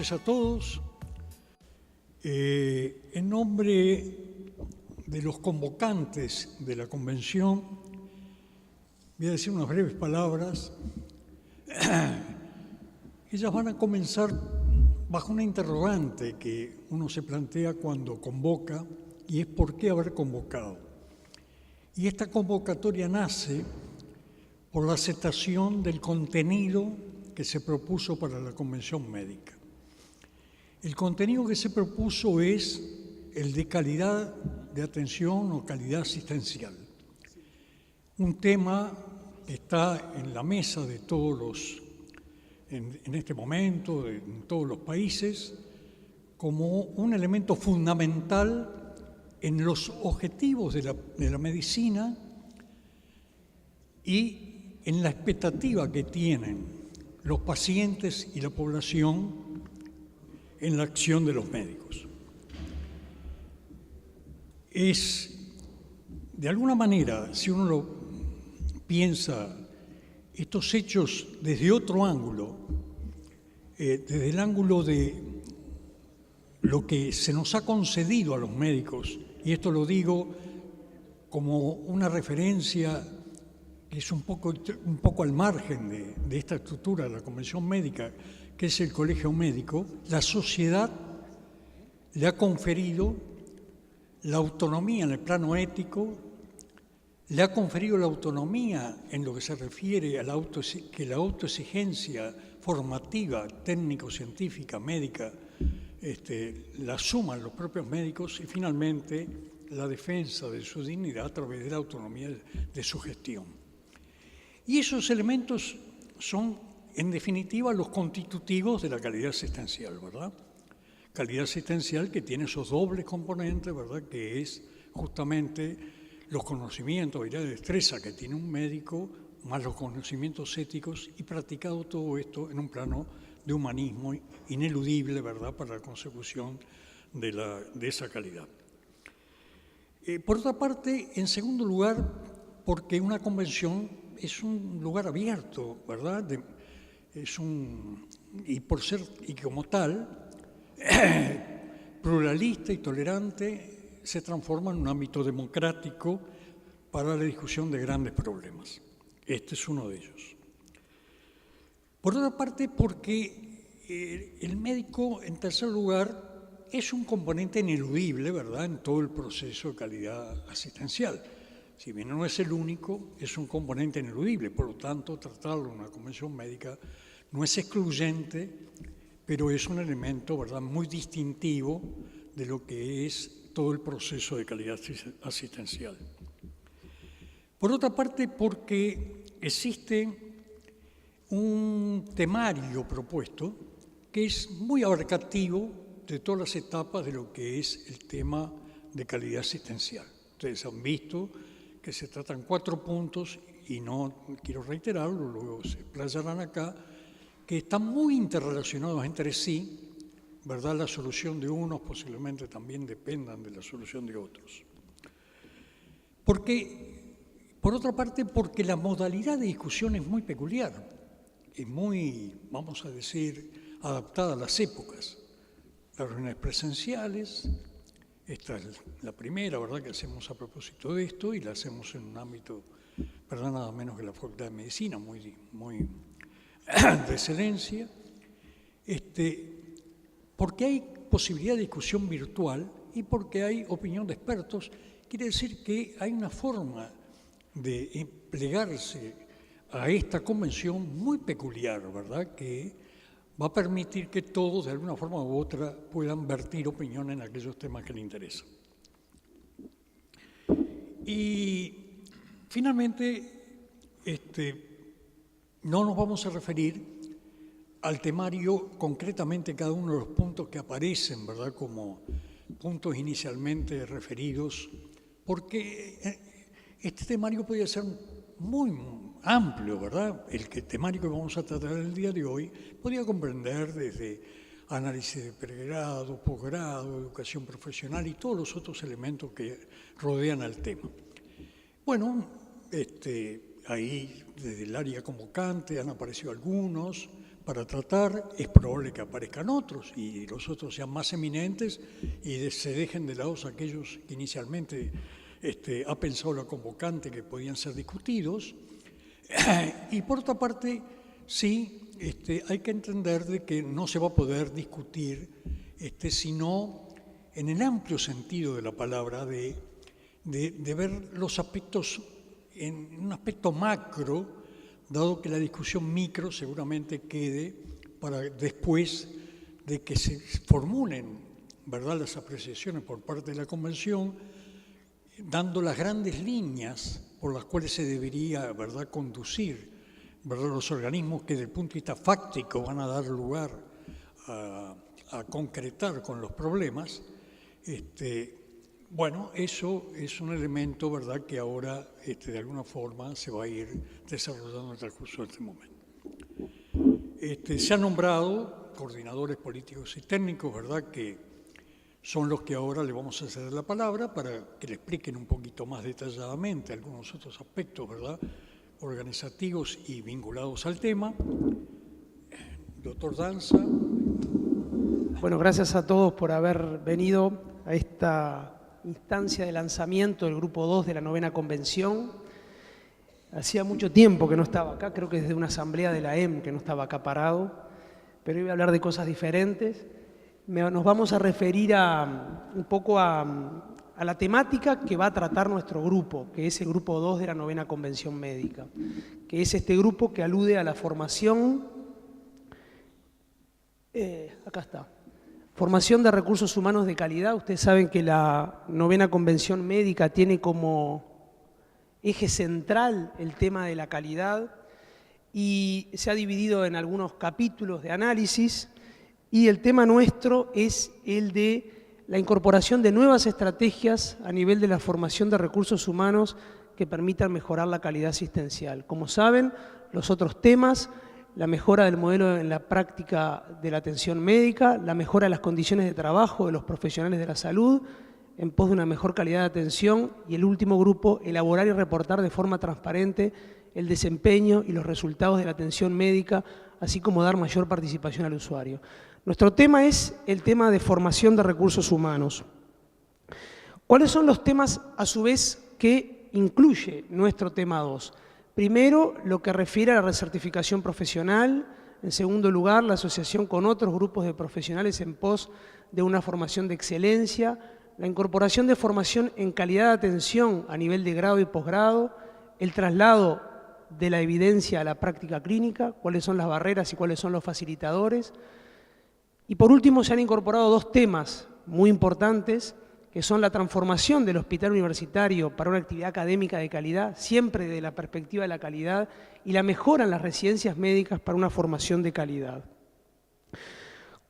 noches a todos. En nombre de los convocantes de la convención, voy a decir unas breves palabras. Ellas van a comenzar bajo una interrogante que uno se plantea cuando convoca, y es ¿por qué haber convocado? Y esta convocatoria nace por la aceptación del contenido que se propuso para la Convención Médica. El contenido que se propuso es el de calidad de atención o calidad asistencial. Un tema que está en la mesa de todos los, en este momento, en todos los países, como un elemento fundamental en los objetivos de la medicina y en la expectativa que tienen los pacientes y la población en la acción de los médicos. Es, de alguna manera, si uno lo piensa, estos hechos desde otro ángulo, desde el ángulo de lo que se nos ha concedido a los médicos, y esto lo digo como una referencia que es un poco al margen de esta estructura de la Convención Médica, que es el Colegio Médico, la sociedad le ha conferido la autonomía en el plano ético, le ha conferido la autonomía en lo que se refiere a que la autoexigencia formativa, técnico-científica, médica, la suman los propios médicos, y finalmente la defensa de su dignidad a través de la autonomía de su gestión. Y esos elementos son, en definitiva, los constitutivos de la calidad asistencial, ¿verdad? Calidad asistencial que tiene esos dobles componentes, ¿verdad? Que es justamente los conocimientos y la destreza que tiene un médico, más los conocimientos éticos, y practicado todo esto en un plano de humanismo ineludible, ¿verdad?, para la consecución de esa calidad. Por otra parte, en segundo lugar, porque una convención es un lugar abierto, ¿verdad? Y como tal, pluralista y tolerante, se transforma en un ámbito democrático para la discusión de grandes problemas. Este es uno de ellos. Por otra parte, porque el médico, en tercer lugar, es un componente ineludible, ¿verdad?, en todo el proceso de calidad asistencial. Si bien no es el único, es un componente ineludible. Por lo tanto, tratarlo en una convención médica no es excluyente, pero es un elemento, ¿verdad?, muy distintivo de lo que es todo el proceso de calidad asistencial. Por otra parte, porque existe un temario propuesto que es muy abarcativo de todas las etapas de lo que es el tema de calidad asistencial. Ustedes han visto que se tratan 4 puntos, y no quiero reiterarlo, luego se explayarán acá, que están muy interrelacionados entre sí, ¿verdad? La solución de unos posiblemente también dependan de la solución de otros. Por otra parte, porque la modalidad de discusión es muy peculiar, es muy, vamos a decir, adaptada a las épocas. Las reuniones presenciales, esta es la primera, ¿verdad?, que hacemos a propósito de esto, y la hacemos en un ámbito, ¿verdad?, nada menos que la Facultad de Medicina, muy de excelencia. Porque hay posibilidad de discusión virtual y porque hay opinión de expertos, quiere decir que hay una forma de plegarse a esta convención muy peculiar, ¿verdad?, que va a permitir que todos, de alguna forma u otra, puedan vertir opinión en aquellos temas que les interesan. Y, finalmente, no nos vamos a referir al temario concretamente cada uno de los puntos que aparecen, ¿verdad?, como puntos inicialmente referidos, porque este temario podría ser muy amplio, ¿verdad? El temario que vamos a tratar el día de hoy podría comprender desde análisis de pregrado, posgrado, educación profesional y todos los otros elementos que rodean al tema. Bueno, ahí desde el área convocante han aparecido algunos, para tratar, es probable que aparezcan otros y los otros sean más eminentes y se dejen de lado aquellos que inicialmente ha pensado la convocante que podían ser discutidos. Y por otra parte, sí, hay que entender de que no se va a poder discutir sino en el amplio sentido de la palabra, de ver los aspectos en un aspecto macro, dado que la discusión micro seguramente quede para después de que se formulen, ¿verdad?, las apreciaciones por parte de la Convención, dando las grandes líneas por las cuales se debería, ¿verdad?, conducir, ¿verdad?, los organismos que desde el punto de vista fáctico van a dar lugar a concretar con los problemas. Bueno, eso es un elemento, ¿verdad?, que ahora de alguna forma se va a ir desarrollando en el transcurso de este momento. Se han nombrado coordinadores políticos y técnicos, ¿verdad?, que son los que ahora le vamos a ceder la palabra para que le expliquen un poquito más detalladamente algunos otros aspectos, ¿verdad?, organizativos y vinculados al tema. Doctor Danza. Bueno, gracias a todos por haber venido a esta instancia de lanzamiento del Grupo 2 de la 9ª Convención. Hacía mucho tiempo que no estaba acá, creo que desde una asamblea de la EM que no estaba acá parado, pero iba a hablar de cosas diferentes. Nos vamos a referir un poco a la temática que va a tratar nuestro grupo, que es el Grupo 2 de la 9ª Convención Médica, que es este grupo que alude a la formación, acá está, formación de recursos humanos de calidad. Ustedes saben que la 9ª Convención Médica tiene como eje central el tema de la calidad y se ha dividido en algunos capítulos de análisis, y el tema nuestro es el de la incorporación de nuevas estrategias a nivel de la formación de recursos humanos que permitan mejorar la calidad asistencial. Como saben, los otros temas: la mejora del modelo en la práctica de la atención médica, la mejora de las condiciones de trabajo de los profesionales de la salud en pos de una mejor calidad de atención, y el último grupo, elaborar y reportar de forma transparente el desempeño y los resultados de la atención médica, así como dar mayor participación al usuario. Nuestro tema es el tema de formación de recursos humanos. ¿Cuáles son los temas, a su vez, que incluye nuestro tema 2? Primero, lo que refiere a la recertificación profesional. En segundo lugar, la asociación con otros grupos de profesionales en pos de una formación de excelencia. La incorporación de formación en calidad de atención a nivel de grado y posgrado. El traslado de la evidencia a la práctica clínica. Cuáles son las barreras y cuáles son los facilitadores. Y por último, se han incorporado dos temas muy importantes, que son la transformación del hospital universitario para una actividad académica de calidad, siempre desde la perspectiva de la calidad, y la mejora en las residencias médicas para una formación de calidad.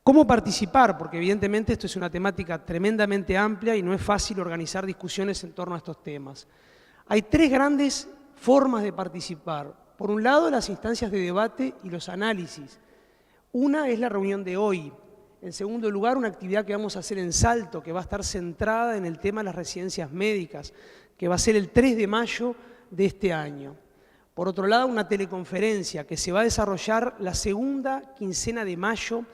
¿Cómo participar? Porque evidentemente esto es una temática tremendamente amplia y no es fácil organizar discusiones en torno a estos temas. Hay tres grandes formas de participar. Por un lado, las instancias de debate y los análisis. Una es la reunión de hoy. En segundo lugar, una actividad que vamos a hacer en Salto, que va a estar centrada en el tema de las residencias médicas, que va a ser el 3 de mayo de este año. Por otro lado, una teleconferencia que se va a desarrollar la segunda quincena de mayo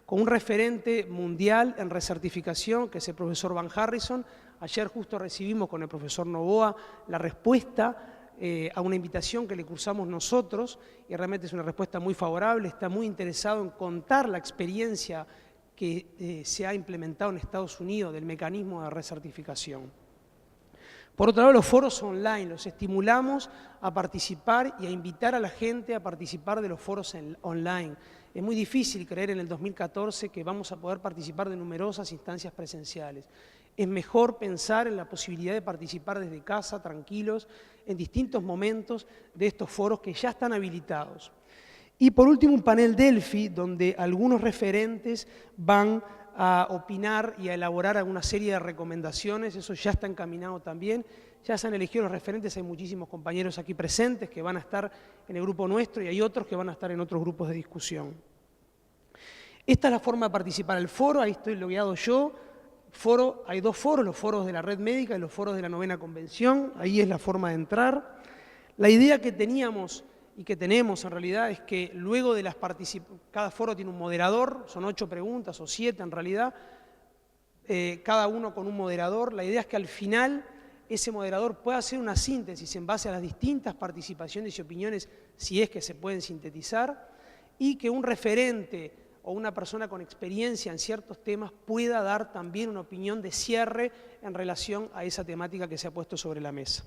con un referente mundial en recertificación, que es el profesor Van Harrison. Ayer justo recibimos con el profesor Novoa la respuesta a una invitación que le cursamos nosotros, y realmente es una respuesta muy favorable. Está muy interesado en contar la experiencia que se ha implementado en Estados Unidos del mecanismo de recertificación. Por otro lado, los foros online, los estimulamos a participar y a invitar a la gente a participar de los foros online. Es muy difícil creer en el 2014 que vamos a poder participar de numerosas instancias presenciales. Es mejor pensar en la posibilidad de participar desde casa, tranquilos, en distintos momentos de estos foros que ya están habilitados. Y por último, un panel Delphi, donde algunos referentes van a opinar y a elaborar alguna serie de recomendaciones. Eso ya está encaminado también. Ya se han elegido los referentes, hay muchísimos compañeros aquí presentes que van a estar en el grupo nuestro y hay otros que van a estar en otros grupos de discusión. Esta es la forma de participar. El foro, ahí estoy logueado yo. Foro, hay dos foros, los foros de la Red Médica y los foros de la 9ª Convención. Ahí es la forma de entrar. La idea que teníamos y que tenemos en realidad es que luego de cada foro tiene un moderador, son 8 preguntas o 7 en realidad, cada uno con un moderador. La idea es que al final ese moderador pueda hacer una síntesis en base a las distintas participaciones y opiniones, si es que se pueden sintetizar, y que un referente o una persona con experiencia en ciertos temas pueda dar también una opinión de cierre en relación a esa temática que se ha puesto sobre la mesa.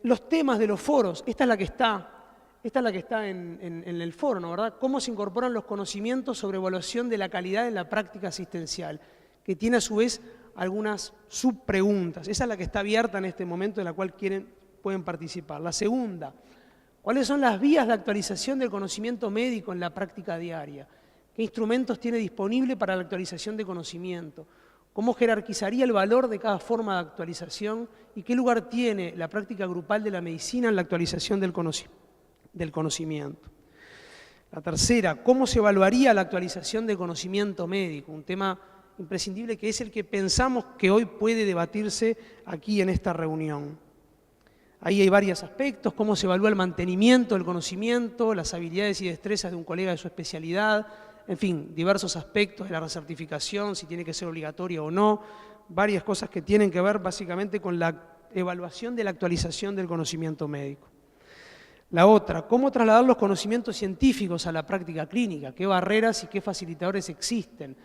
Los temas de los foros, esta es la que está en el foro, ¿no? ¿Verdad? ¿Cómo se incorporan los conocimientos sobre evaluación de la calidad en la práctica asistencial? Que tiene a su vez algunas subpreguntas. Esa es la que está abierta en este momento, en la cual pueden participar. La segunda, ¿cuáles son las vías de actualización del conocimiento médico en la práctica diaria? ¿Qué instrumentos tiene disponible para la actualización de conocimiento? ¿Cómo jerarquizaría el valor de cada forma de actualización? ¿Y qué lugar tiene la práctica grupal de la medicina en la actualización del conocimiento? La tercera, ¿cómo se evaluaría la actualización del conocimiento médico? Un tema imprescindible que es el que pensamos que hoy puede debatirse aquí en esta reunión. Ahí hay varios aspectos: cómo se evalúa el mantenimiento del conocimiento, las habilidades y destrezas de un colega de su especialidad, en fin, diversos aspectos de la recertificación, si tiene que ser obligatoria o no, varias cosas que tienen que ver básicamente con la evaluación de la actualización del conocimiento médico. La otra, cómo trasladar los conocimientos científicos a la práctica clínica, qué barreras y qué facilitadores existen,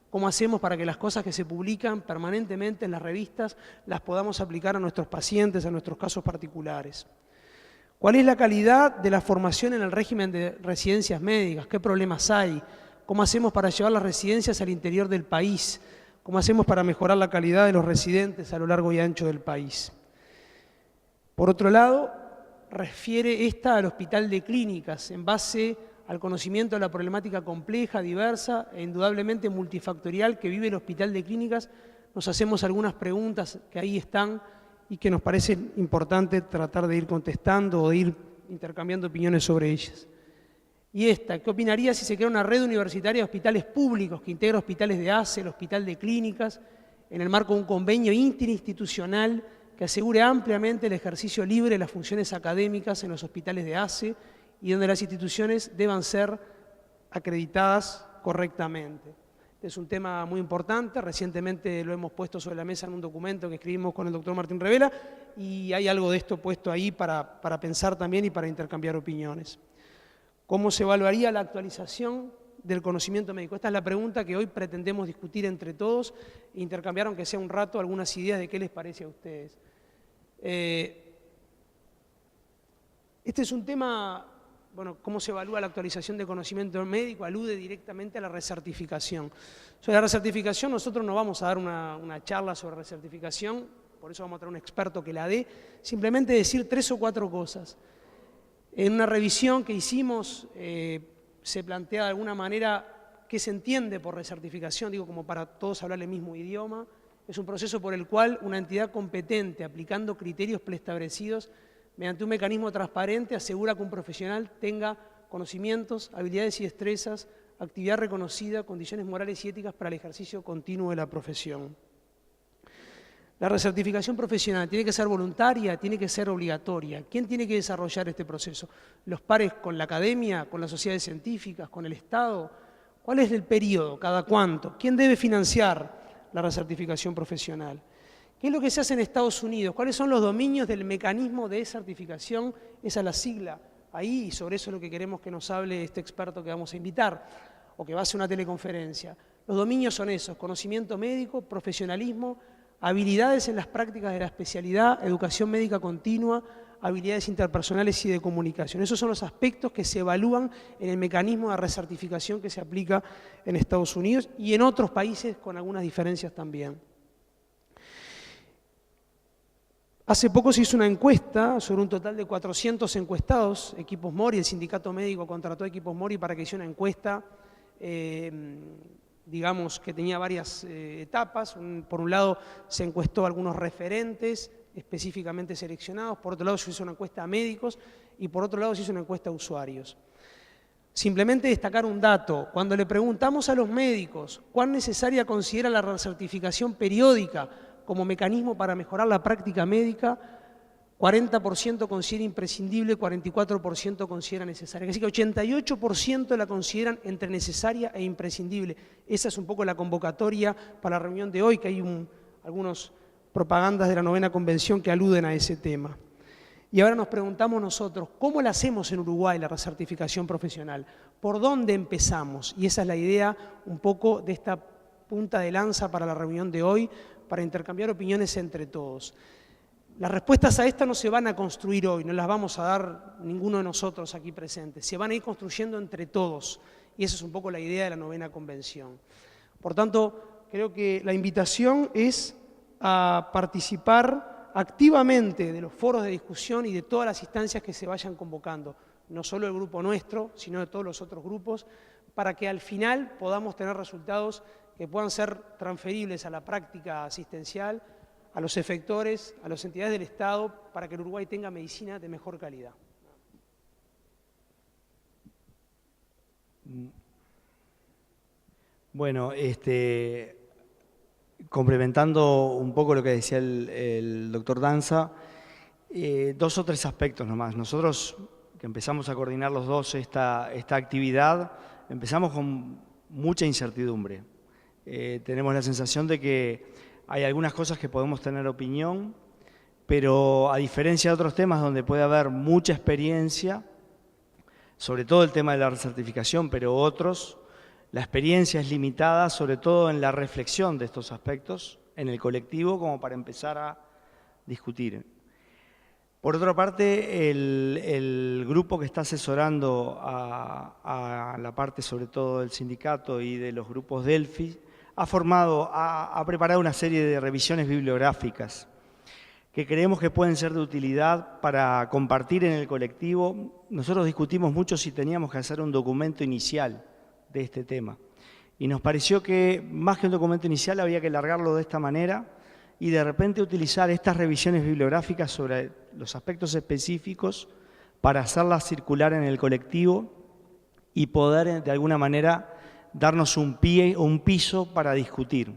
cómo hacemos para que las cosas que se publican permanentemente en las revistas las podamos aplicar a nuestros pacientes, a nuestros casos particulares. ¿Cuál es la calidad de la formación en el régimen de residencias médicas? ¿Qué problemas hay? ¿Cómo hacemos para llevar las residencias al interior del país? ¿Cómo hacemos para mejorar la calidad de los residentes a lo largo y ancho del país? Por otro lado, refiere esta al hospital de clínicas en base al conocimiento de la problemática compleja, diversa e indudablemente multifactorial que vive el hospital de clínicas. Nos hacemos algunas preguntas que ahí están y que nos parece importante tratar de ir contestando o de ir intercambiando opiniones sobre ellas. Y esta, ¿qué opinaría si se crea una red universitaria de hospitales públicos que integra hospitales de ACE, el hospital de clínicas, en el marco de un convenio interinstitucional que asegure ampliamente el ejercicio libre de las funciones académicas en los hospitales de ACE y donde las instituciones deban ser acreditadas correctamente? Es un tema muy importante, recientemente lo hemos puesto sobre la mesa en un documento que escribimos con el doctor Martín Revela y hay algo de esto puesto ahí para pensar también y para intercambiar opiniones. ¿Cómo se evaluaría la actualización del conocimiento médico? Esta es la pregunta que hoy pretendemos discutir entre todos e intercambiar, aunque sea un rato, algunas ideas de qué les parece a ustedes. Este es un tema, bueno, cómo se evalúa la actualización del conocimiento médico, alude directamente a la recertificación. Sobre la recertificación nosotros no vamos a dar una charla sobre recertificación, por eso vamos a traer un experto que la dé, simplemente decir 3 o 4 cosas. En una revisión que hicimos se plantea de alguna manera qué se entiende por recertificación, digo como para todos hablar el mismo idioma. Es un proceso por el cual una entidad competente, aplicando criterios preestablecidos, mediante un mecanismo transparente, asegura que un profesional tenga conocimientos, habilidades y destrezas, actividad reconocida, condiciones morales y éticas para el ejercicio continuo de la profesión. La recertificación profesional tiene que ser voluntaria, tiene que ser obligatoria. ¿Quién tiene que desarrollar este proceso? ¿Los pares con la academia, con las sociedades científicas, con el Estado? ¿Cuál es el periodo? ¿Cada cuánto? ¿Quién debe financiar la recertificación profesional? ¿Qué es lo que se hace en Estados Unidos? ¿Cuáles son los dominios del mecanismo de certificación? Esa es la sigla ahí y sobre eso es lo que queremos que nos hable este experto que vamos a invitar o que va a hacer una teleconferencia. Los dominios son esos: conocimiento médico, profesionalismo, habilidades en las prácticas de la especialidad, educación médica continua, habilidades interpersonales y de comunicación. Esos son los aspectos que se evalúan en el mecanismo de recertificación que se aplica en Estados Unidos y en otros países con algunas diferencias también. Hace poco se hizo una encuesta sobre un total de 400 encuestados, Equipos Mori, el sindicato médico contrató a Equipos Mori para que hiciera una encuesta digamos que tenía varias etapas. Por un lado se encuestó a algunos referentes específicamente seleccionados, por otro lado se hizo una encuesta a médicos y por otro lado se hizo una encuesta a usuarios. Simplemente destacar un dato: cuando le preguntamos a los médicos cuán necesaria considera la recertificación periódica como mecanismo para mejorar la práctica médica, 40% considera imprescindible, 44% considera necesaria. Así que 88% la consideran entre necesaria e imprescindible. Esa es un poco la convocatoria para la reunión de hoy, que hay algunas propagandas de la 9ª Convención que aluden a ese tema. Y ahora nos preguntamos nosotros, ¿cómo la hacemos en Uruguay la recertificación profesional? ¿Por dónde empezamos? Y esa es la idea un poco de esta punta de lanza para la reunión de hoy, para intercambiar opiniones entre todos. Las respuestas a esta no se van a construir hoy, no las vamos a dar ninguno de nosotros aquí presentes, se van a ir construyendo entre todos, y esa es un poco la idea de la 9ª Convención. Por tanto, creo que la invitación es a participar activamente de los foros de discusión y de todas las instancias que se vayan convocando, no solo el grupo nuestro, sino de todos los otros grupos, para que al final podamos tener resultados que puedan ser transferibles a la práctica asistencial, a los efectores, a las entidades del Estado, para que el Uruguay tenga medicina de mejor calidad. Bueno, complementando un poco lo que decía el doctor Danza, 2 o 3 aspectos nomás. Nosotros, que empezamos a coordinar los dos esta actividad, empezamos con mucha incertidumbre. Tenemos la sensación de que hay algunas cosas que podemos tener opinión, pero a diferencia de otros temas donde puede haber mucha experiencia, sobre todo el tema de la recertificación, pero otros, la experiencia es limitada, sobre todo en la reflexión de estos aspectos en el colectivo, como para empezar a discutir. Por otra parte, el grupo que está asesorando a la parte, sobre todo del sindicato y de los grupos Delphi, ha preparado una serie de revisiones bibliográficas que creemos que pueden ser de utilidad para compartir en el colectivo. Nosotros discutimos mucho si teníamos que hacer un documento inicial de este tema. Y nos pareció que más que un documento inicial había que largarlo de esta manera y de repente utilizar estas revisiones bibliográficas sobre los aspectos específicos para hacerlas circular en el colectivo y poder de alguna manera darnos un piso para discutir.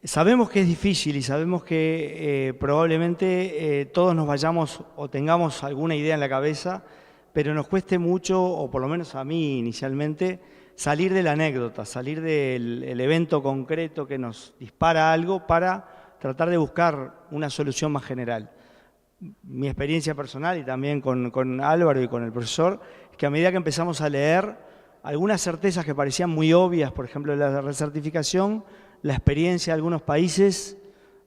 Sabemos que es difícil y sabemos que probablemente todos nos vayamos o tengamos alguna idea en la cabeza, pero nos cueste mucho, o por lo menos a mí inicialmente, salir de la anécdota, salir del evento concreto que nos dispara algo para tratar de buscar una solución más general. Mi experiencia personal y también con Álvaro y con el profesor, es que a medida que empezamos a leer, algunas certezas que parecían muy obvias, por ejemplo la recertificación, la experiencia de algunos países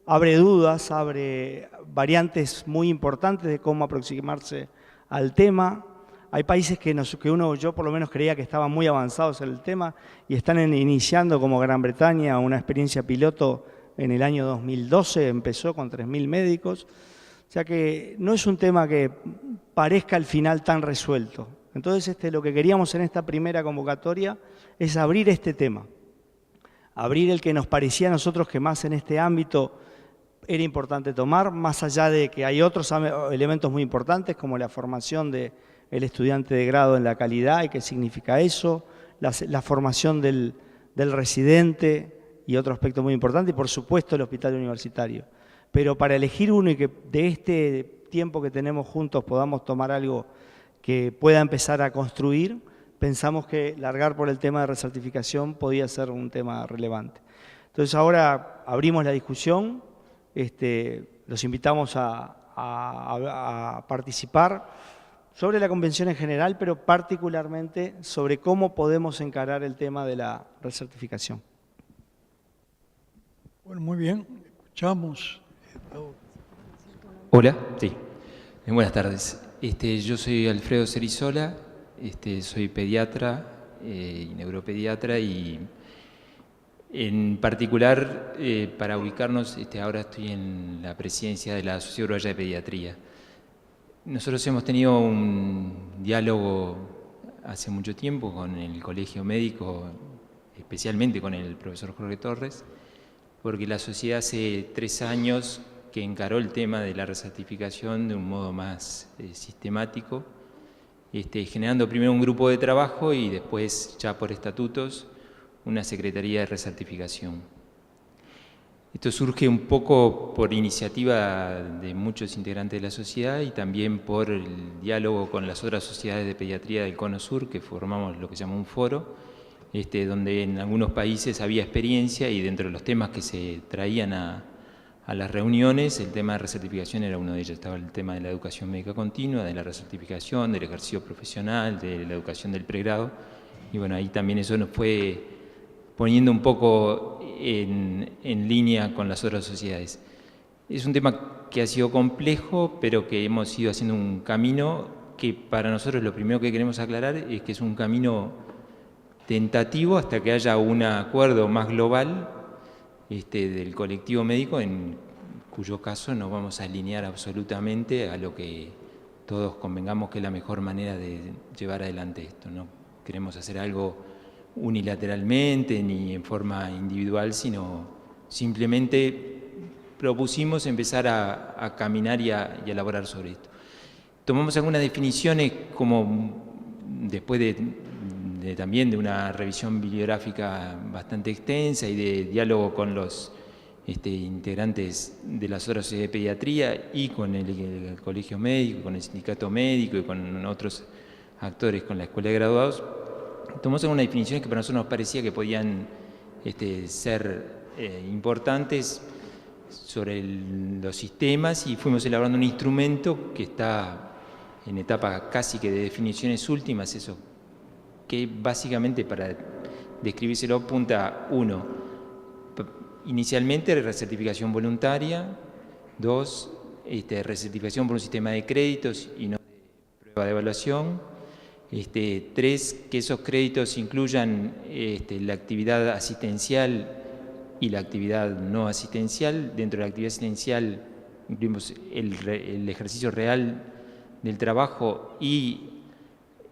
abre dudas, abre variantes muy importantes de cómo aproximarse al tema. Hay países yo por lo menos creía que estaban muy avanzados en el tema y están iniciando, como Gran Bretaña, una experiencia piloto en el año 2012, empezó con 3.000 médicos. O sea que no es un tema que parezca al final tan resuelto. Entonces lo que queríamos en esta primera convocatoria es abrir este tema, abrir el que nos parecía a nosotros que más en este ámbito era importante tomar, más allá de que hay otros elementos muy importantes como la formación del estudiante de grado en la calidad y qué significa eso, la formación del residente y otro aspecto muy importante y por supuesto el hospital universitario. Pero para elegir uno y que de este tiempo que tenemos juntos podamos tomar algo que pueda empezar a construir, pensamos que largar por el tema de recertificación podía ser un tema relevante. Entonces ahora abrimos la discusión, los invitamos a participar sobre la convención en general, pero particularmente sobre cómo podemos encarar el tema de la recertificación. Bueno, muy bien, escuchamos. Hola, sí. Buenas tardes. Yo soy Alfredo Cerizola, soy pediatra y neuropediatra y en particular, para ubicarnos, ahora estoy en la presidencia de la Sociedad Uruguaya de Pediatría. Nosotros hemos tenido un diálogo hace mucho tiempo con el Colegio Médico, especialmente con el profesor Jorge Torres, porque la sociedad hace 3 años que encaró el tema de la recertificación de un modo más sistemático, generando primero un grupo de trabajo y después, ya por estatutos, una Secretaría de Recertificación. Esto surge un poco por iniciativa de muchos integrantes de la sociedad y también por el diálogo con las otras sociedades de pediatría del Cono Sur, que formamos lo que se llama un foro, donde en algunos países había experiencia y dentro de los temas que se traían a las reuniones, el tema de recertificación era uno de ellos. Estaba el tema de la educación médica continua, de la recertificación, del ejercicio profesional, de la educación del pregrado. Y bueno, ahí también eso nos fue poniendo un poco en línea con las otras sociedades. Es un tema que ha sido complejo, pero que hemos ido haciendo un camino que para nosotros lo primero que queremos aclarar es que es un camino tentativo hasta que haya un acuerdo más global del colectivo médico, en cuyo caso nos vamos a alinear absolutamente a lo que todos convengamos que es la mejor manera de llevar adelante esto. No queremos hacer algo unilateralmente ni en forma individual, sino simplemente propusimos empezar a caminar y a elaborar sobre esto. Tomamos algunas definiciones como después también de una revisión bibliográfica bastante extensa y de diálogo con los integrantes de las otras sociedades de pediatría y con el colegio médico, con el sindicato médico y con otros actores, con la escuela de graduados. Tomamos algunas definiciones que para nosotros nos parecía que podían ser importantes sobre los sistemas y fuimos elaborando un instrumento que está en etapa casi que de definiciones últimas, eso que básicamente para describírselo apunta 1, inicialmente recertificación voluntaria, 2, recertificación por un sistema de créditos y no de prueba de evaluación, 3, que esos créditos incluyan la actividad asistencial y la actividad no asistencial. Dentro de la actividad asistencial incluimos el ejercicio real del trabajo y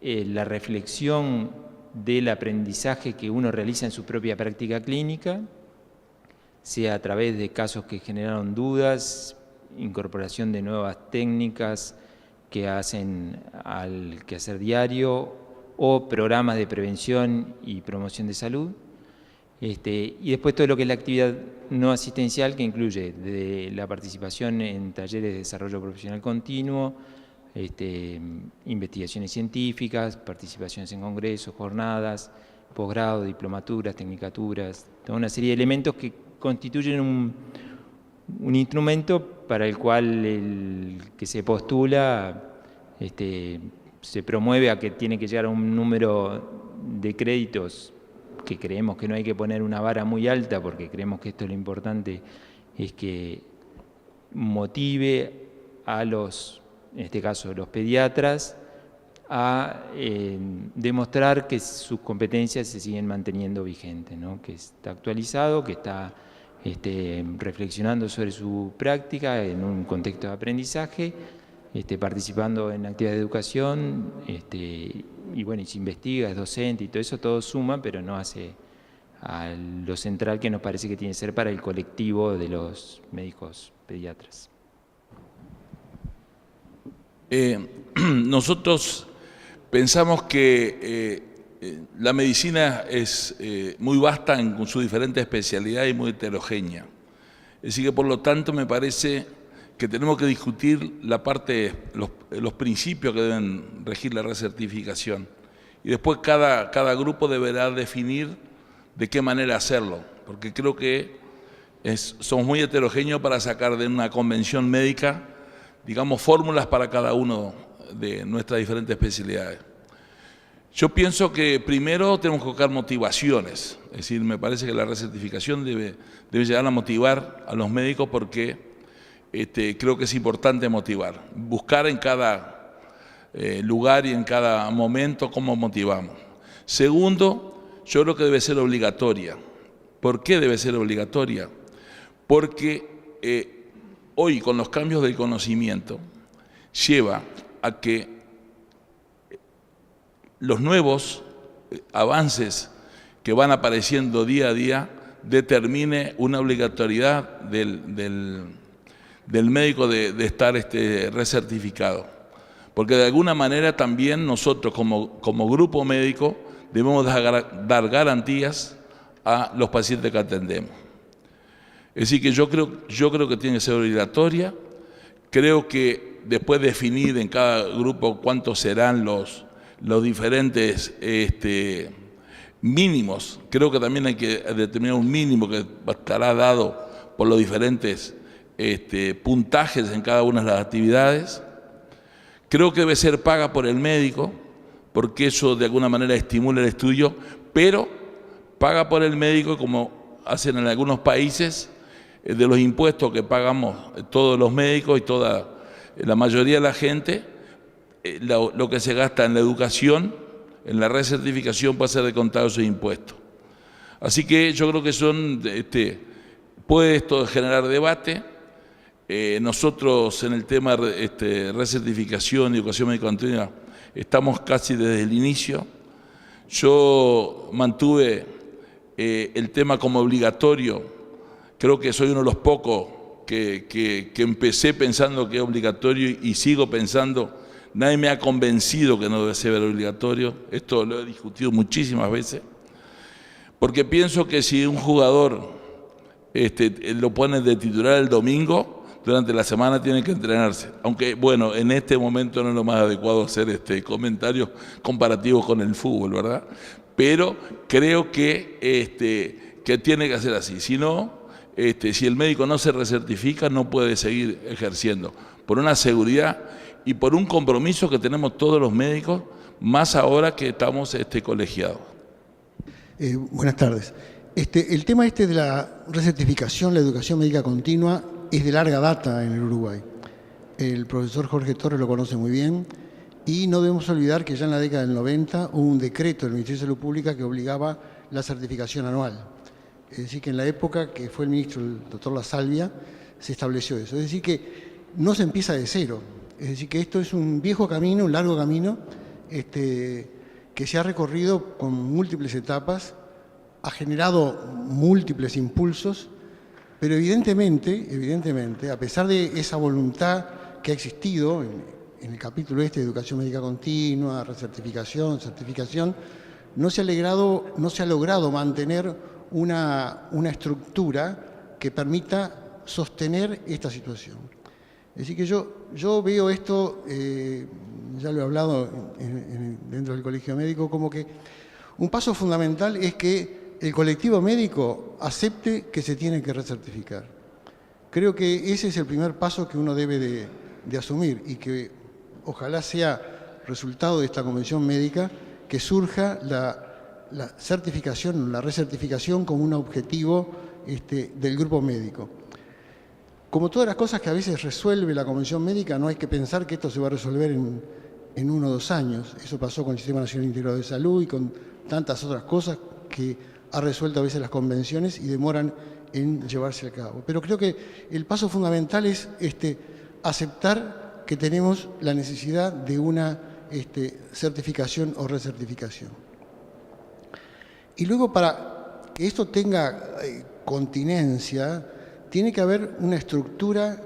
la reflexión del aprendizaje que uno realiza en su propia práctica clínica, sea a través de casos que generaron dudas, incorporación de nuevas técnicas que hacen al quehacer diario o programas de prevención y promoción de salud. Y después todo lo que es la actividad no asistencial, que incluye de la participación en talleres de desarrollo profesional continuo, investigaciones científicas, participaciones en congresos, jornadas, posgrado, diplomaturas, tecnicaturas, toda una serie de elementos que constituyen un instrumento para el cual el que se postula se promueve a que tiene que llegar a un número de créditos que creemos que no hay que poner una vara muy alta, porque creemos que esto es lo importante, es que motive a los, en este caso, los pediatras, a demostrar que sus competencias se siguen manteniendo vigentes, ¿no? Que está actualizado, que está reflexionando sobre su práctica en un contexto de aprendizaje, participando en actividades de educación, y bueno, y se investiga, es docente y todo eso, todo suma, pero no hace a lo central que nos parece que tiene que ser para el colectivo de los médicos pediatras. Nosotros pensamos que la medicina es muy vasta en sus diferentes especialidades y muy heterogénea. Así que por lo tanto me parece que tenemos que discutir la parte, los principios que deben regir la recertificación. Y después cada grupo deberá definir de qué manera hacerlo, porque creo que somos muy heterogéneos para sacar de una convención médica, digamos, fórmulas para cada uno de nuestras diferentes especialidades. Yo pienso que primero tenemos que buscar motivaciones, es decir, me parece que la recertificación debe llegar a motivar a los médicos porque creo que es importante motivar, buscar en cada lugar y en cada momento cómo motivamos. Segundo, yo creo que debe ser obligatoria. ¿Por qué debe ser obligatoria? Porque hoy con los cambios del conocimiento lleva a que los nuevos avances que van apareciendo día a día determine una obligatoriedad del médico de estar recertificado. Porque de alguna manera también nosotros como grupo médico debemos dar garantías a los pacientes que atendemos. Es decir, que yo creo que tiene que ser obligatoria. Creo que después definir en cada grupo cuántos serán los diferentes mínimos. Creo que también hay que determinar un mínimo que estará dado por los diferentes puntajes en cada una de las actividades. Creo que debe ser paga por el médico, porque eso de alguna manera estimula el estudio, pero paga por el médico como hacen en algunos países, de los impuestos que pagamos todos los médicos y la mayoría de la gente, lo que se gasta en la educación, en la recertificación, puede ser descontado esos impuestos. Así que yo creo que puede esto generar debate. Nosotros en el tema recertificación y educación médica continua estamos casi desde el inicio. Yo mantuve el tema como obligatorio. Creo que soy uno de los pocos que empecé pensando que es obligatorio y sigo pensando. Nadie me ha convencido que no debe ser obligatorio. Esto lo he discutido muchísimas veces. Porque pienso que si un jugador lo ponen de titular el domingo, durante la semana tiene que entrenarse. Aunque, bueno, en este momento no es lo más adecuado hacer comentarios comparativos con el fútbol, ¿verdad? Pero creo que tiene que ser así. Si no, si el médico no se recertifica, no puede seguir ejerciendo. Por una seguridad y por un compromiso que tenemos todos los médicos, más ahora que estamos colegiados. Buenas tardes. El tema de la recertificación, la educación médica continua, es de larga data en el Uruguay. El profesor Jorge Torres lo conoce muy bien y no debemos olvidar que ya en la década del 90 hubo un decreto del Ministerio de Salud Pública que obligaba la certificación anual. Es decir, que en la época que fue el ministro, el doctor La Salvia, se estableció eso. Es decir, que no se empieza de cero. Es decir, que esto es un viejo camino, un largo camino, que se ha recorrido con múltiples etapas, ha generado múltiples impulsos, pero evidentemente, a pesar de esa voluntad que ha existido en el capítulo de educación médica continua, recertificación, certificación, no se ha logrado mantener una estructura que permita sostener esta situación. Es decir, que yo veo esto, ya lo he hablado dentro del Colegio Médico, como que un paso fundamental es que el colectivo médico acepte que se tiene que recertificar. Creo que ese es el primer paso que uno debe de asumir y que ojalá sea resultado de esta convención médica que surja la certificación, la recertificación como un objetivo del grupo médico. Como todas las cosas que a veces resuelve la convención médica, no hay que pensar que esto se va a resolver en 1 o 2 años. Eso pasó con el Sistema Nacional Integrado de Salud y con tantas otras cosas que ha resuelto a veces las convenciones y demoran en llevarse a cabo. Pero creo que el paso fundamental es aceptar que tenemos la necesidad de una certificación o recertificación. Y luego, para que esto tenga continencia, tiene que haber una estructura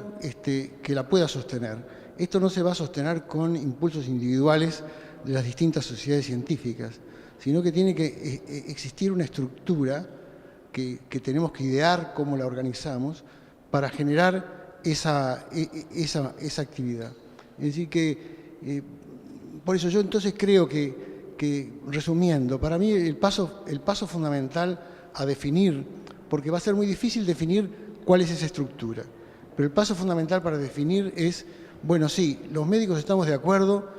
que la pueda sostener. Esto no se va a sostener con impulsos individuales de las distintas sociedades científicas, sino que tiene que existir una estructura que tenemos que idear cómo la organizamos para generar esa actividad. Es decir que, por eso yo entonces creo que resumiendo, para mí el paso fundamental a definir, porque va a ser muy difícil definir cuál es esa estructura, pero el paso fundamental para definir es, bueno, sí, los médicos estamos de acuerdo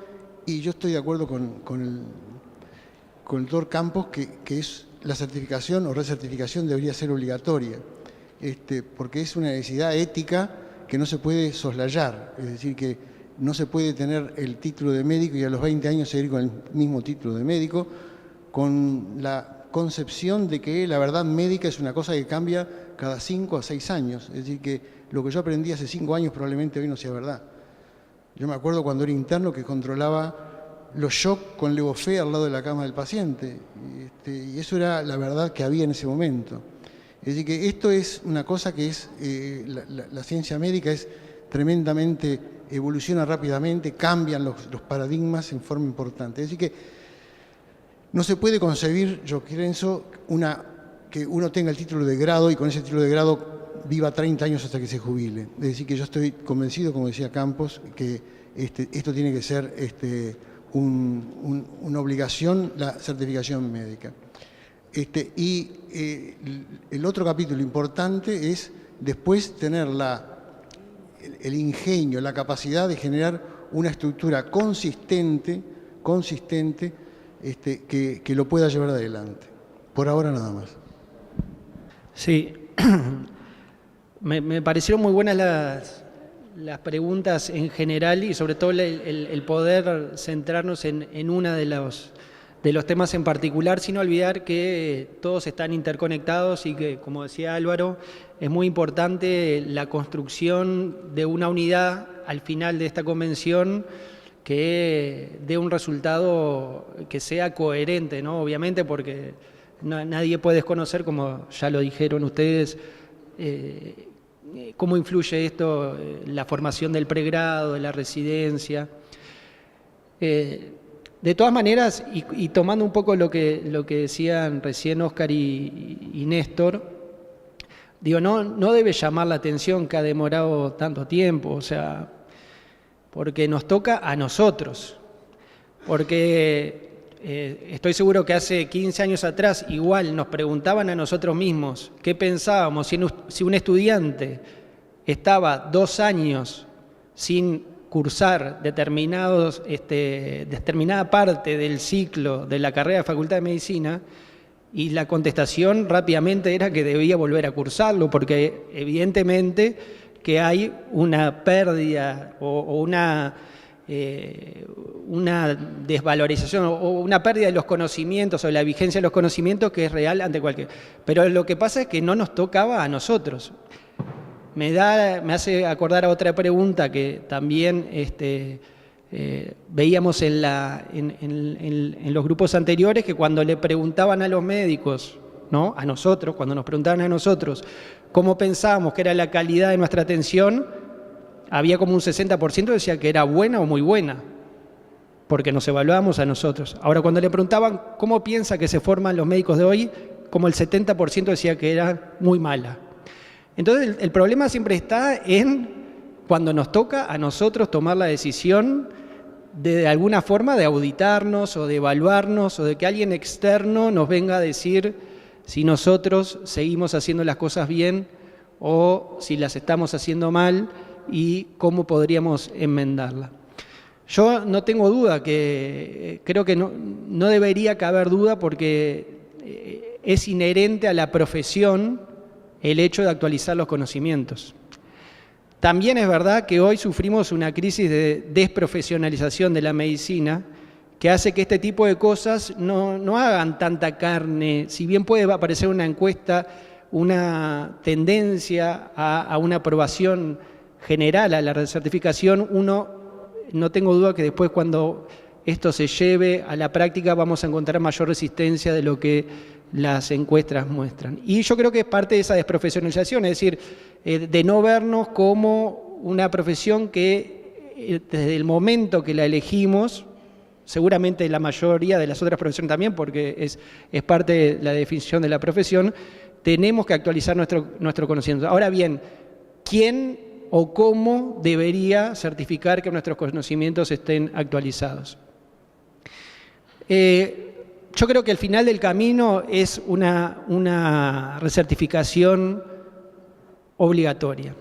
y yo estoy de acuerdo con el doctor Campos que es la certificación o recertificación debería ser obligatoria, porque es una necesidad ética que no se puede soslayar, es decir, que no se puede tener el título de médico y a los 20 años seguir con el mismo título de médico, con la concepción de que la verdad médica es una cosa que cambia cada 5 a 6 años, es decir, que lo que yo aprendí hace 5 años probablemente hoy no sea verdad. Yo me acuerdo cuando era interno que controlaba los shocks con Levofé al lado de la cama del paciente, y eso era la verdad que había en ese momento. Es decir, que esto es una cosa que es, la ciencia médica es tremendamente, evoluciona rápidamente, cambian los paradigmas en forma importante. Es decir, que no se puede concebir, yo pienso, que uno tenga el título de grado y con ese título de grado viva 30 años hasta que se jubile. Es decir, que yo estoy convencido, como decía Campos, que esto tiene que ser una obligación, la certificación médica. Y el otro capítulo importante es después tener el ingenio, la capacidad de generar una estructura consistente que lo pueda llevar adelante. Por ahora nada más. Sí, me parecieron muy buenas las preguntas en general y sobre todo el poder centrarnos en una de los temas en particular, sin olvidar que todos están interconectados y que, como decía Álvaro, es muy importante la construcción de una unidad al final de esta convención que dé un resultado que sea coherente, ¿no? Obviamente, porque nadie puede desconocer, como ya lo dijeron ustedes, cómo influye esto, la formación del pregrado, de la residencia. De todas maneras, y tomando un poco lo que decían recién Óscar y Néstor, digo, no debe llamar la atención que ha demorado tanto tiempo, o sea, porque nos toca a nosotros, porque estoy seguro que hace 15 años atrás igual nos preguntaban a nosotros mismos qué pensábamos si un estudiante estaba 2 años sin cursar determinada parte del ciclo de la carrera de Facultad de Medicina, y la contestación rápidamente era que debía volver a cursarlo, porque evidentemente que hay una pérdida o una desvalorización o una pérdida de los conocimientos o de la vigencia de los conocimientos que es real ante cualquier. Pero lo que pasa es que no nos tocaba a nosotros. Me hace acordar a otra pregunta que también veíamos en los grupos anteriores, que cuando le preguntaban a los médicos, ¿no? A nosotros, cuando nos preguntaban a nosotros cómo pensábamos que era la calidad de nuestra atención, había como un 60% que decía que era buena o muy buena, porque nos evaluábamos a nosotros. Ahora, cuando le preguntaban cómo piensa que se forman los médicos de hoy, como el 70% decía que era muy mala. Entonces, el problema siempre está en cuando nos toca a nosotros tomar la decisión de alguna forma de auditarnos o de evaluarnos o de que alguien externo nos venga a decir si nosotros seguimos haciendo las cosas bien o si las estamos haciendo mal y cómo podríamos enmendarla. Yo no tengo duda, creo que no debería caber duda, porque es inherente a la profesión el hecho de actualizar los conocimientos. También es verdad que hoy sufrimos una crisis de desprofesionalización de la medicina que hace que este tipo de cosas no hagan tanta carne. Si bien puede aparecer una encuesta, una tendencia a una aprobación general a la recertificación, no tengo duda que después, cuando esto se lleve a la práctica, vamos a encontrar mayor resistencia de lo que las encuestas muestran. Y yo creo que es parte de esa desprofesionalización, es decir, de no vernos como una profesión que desde el momento que la elegimos, seguramente la mayoría de las otras profesiones también, porque es parte de la definición de la profesión, tenemos que actualizar nuestro conocimiento. Ahora bien, ¿quién o cómo debería certificar que nuestros conocimientos estén actualizados? Yo creo que el final del camino es una recertificación obligatoria.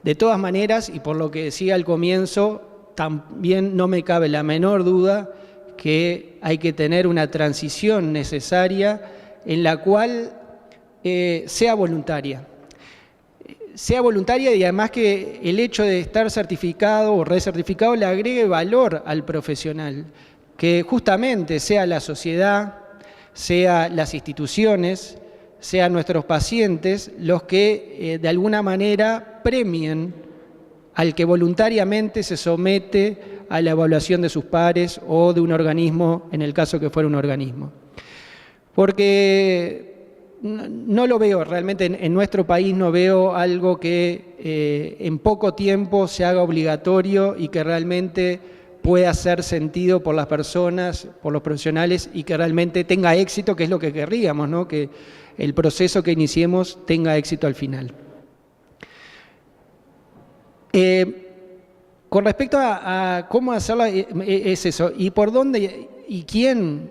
De todas maneras, y por lo que decía al comienzo, también no me cabe la menor duda que hay que tener una transición necesaria en la cual sea voluntaria. Sea voluntaria, y además que el hecho de estar certificado o recertificado le agregue valor al profesional, que justamente sea la sociedad, sea las instituciones, sean nuestros pacientes los que de alguna manera premien al que voluntariamente se somete a la evaluación de sus pares o de un organismo, en el caso que fuera un organismo. Porque no lo veo, realmente en nuestro país no veo algo que en poco tiempo se haga obligatorio y que realmente pueda ser sentido por las personas, por los profesionales, y que realmente tenga éxito, que es lo que querríamos, ¿no? Que el proceso que iniciemos tenga éxito al final. Con respecto a cómo hacerlo, es eso. ¿Y por dónde y quién?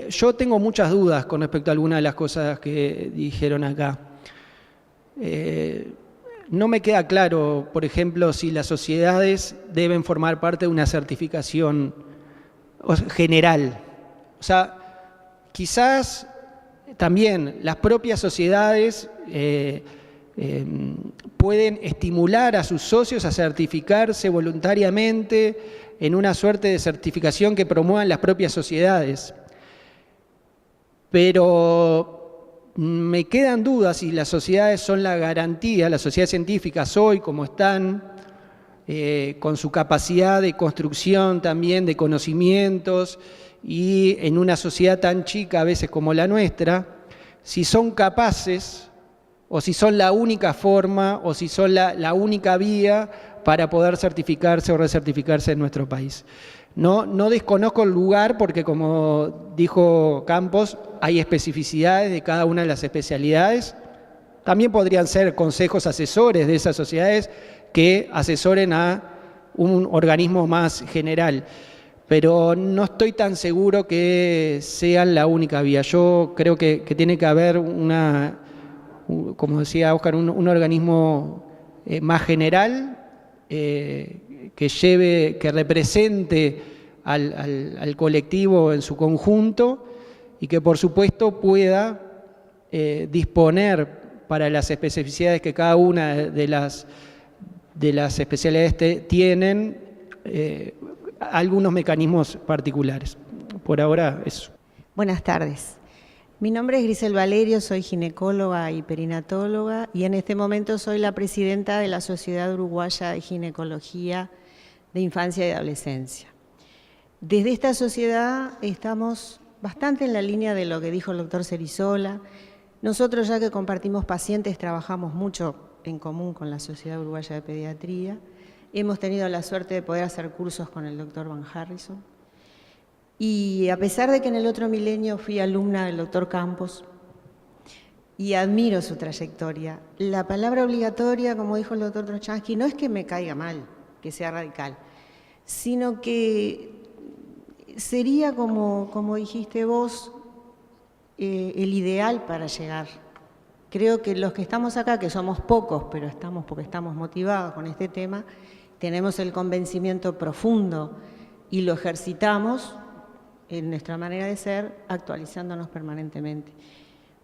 Yo tengo muchas dudas con respecto a algunas de las cosas que dijeron acá. No me queda claro, por ejemplo, si las sociedades deben formar parte de una certificación general. O sea, quizás también las propias sociedades pueden estimular a sus socios a certificarse voluntariamente en una suerte de certificación que promuevan las propias sociedades. Pero me quedan dudas si las sociedades son la garantía, las sociedades científicas hoy como están, con su capacidad de construcción también de conocimientos y en una sociedad tan chica a veces como la nuestra, si son capaces o si son la única forma o si son la única vía para poder certificarse o recertificarse en nuestro país. No desconozco el lugar porque, como dijo Campos, hay especificidades de cada una de las especialidades. También podrían ser consejos asesores de esas sociedades que asesoren a un organismo más general. Pero no estoy tan seguro que sean la única vía. Yo creo que tiene que haber como decía Óscar, un organismo más general que represente al colectivo en su conjunto y que por supuesto pueda disponer para las especificidades que cada una de las especialidades tienen algunos mecanismos particulares. Por ahora eso. Buenas tardes. Mi nombre es Grisel Valerio, soy ginecóloga y perinatóloga y en este momento soy la presidenta de la Sociedad Uruguaya de Ginecología de Infancia y Adolescencia. Desde esta sociedad estamos bastante en la línea de lo que dijo el doctor Cerizola. Nosotros, ya que compartimos pacientes, trabajamos mucho en común con la Sociedad Uruguaya de Pediatría. Hemos tenido la suerte de poder hacer cursos con el doctor Van Harrison. Y a pesar de que en el otro milenio fui alumna del doctor Campos y admiro su trayectoria, la palabra obligatoria, como dijo el doctor Trochansky, no es que me caiga mal, que sea radical, sino que sería, como dijiste vos, el ideal para llegar. Creo que los que estamos acá, que somos pocos, pero estamos porque estamos motivados con este tema, tenemos el convencimiento profundo y lo ejercitamos en nuestra manera de ser, actualizándonos permanentemente.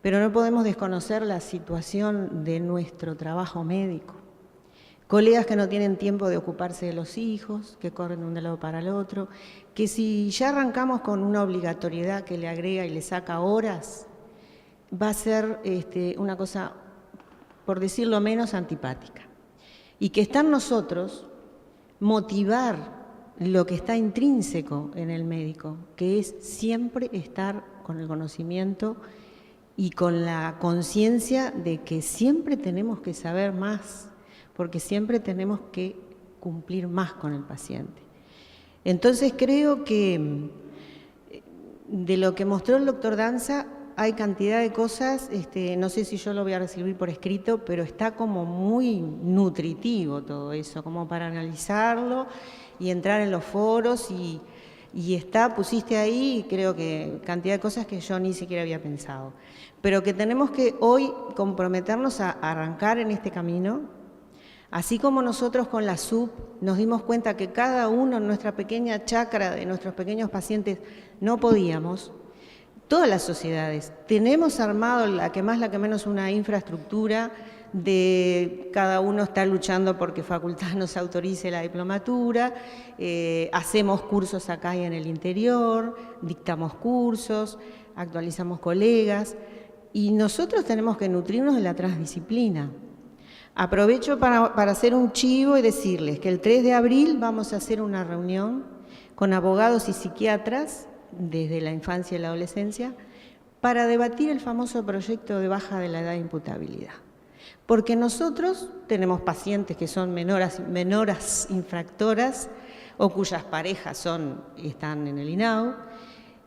Pero no podemos desconocer la situación de nuestro trabajo médico. Colegas que no tienen tiempo de ocuparse de los hijos, que corren de un lado para el otro, que si ya arrancamos con una obligatoriedad que le agrega y le saca horas, va a ser una cosa, por decirlo menos, antipática. Y que está en nosotros motivar lo que está intrínseco en el médico, que es siempre estar con el conocimiento y con la conciencia de que siempre tenemos que saber más, porque siempre tenemos que cumplir más con el paciente. Entonces creo que de lo que mostró el doctor Danza hay cantidad de cosas, no sé si yo lo voy a recibir por escrito, pero está como muy nutritivo todo eso, como para analizarlo y entrar en los foros y pusiste ahí, creo que cantidad de cosas que yo ni siquiera había pensado. Pero que tenemos que hoy comprometernos a arrancar en este camino, así como nosotros con la SUP nos dimos cuenta que cada uno en nuestra pequeña chacra de nuestros pequeños pacientes no podíamos. Todas las sociedades tenemos armado, la que más, la que menos, una infraestructura de cada uno está luchando porque facultad nos autorice la diplomatura, hacemos cursos acá y en el interior, dictamos cursos, actualizamos colegas y nosotros tenemos que nutrirnos de la transdisciplina. Aprovecho para hacer un chivo y decirles que el 3 de abril vamos a hacer una reunión con abogados y psiquiatras desde la infancia y la adolescencia para debatir el famoso proyecto de baja de la edad de imputabilidad. Porque nosotros tenemos pacientes que son menoras infractoras o cuyas parejas están en el INAU,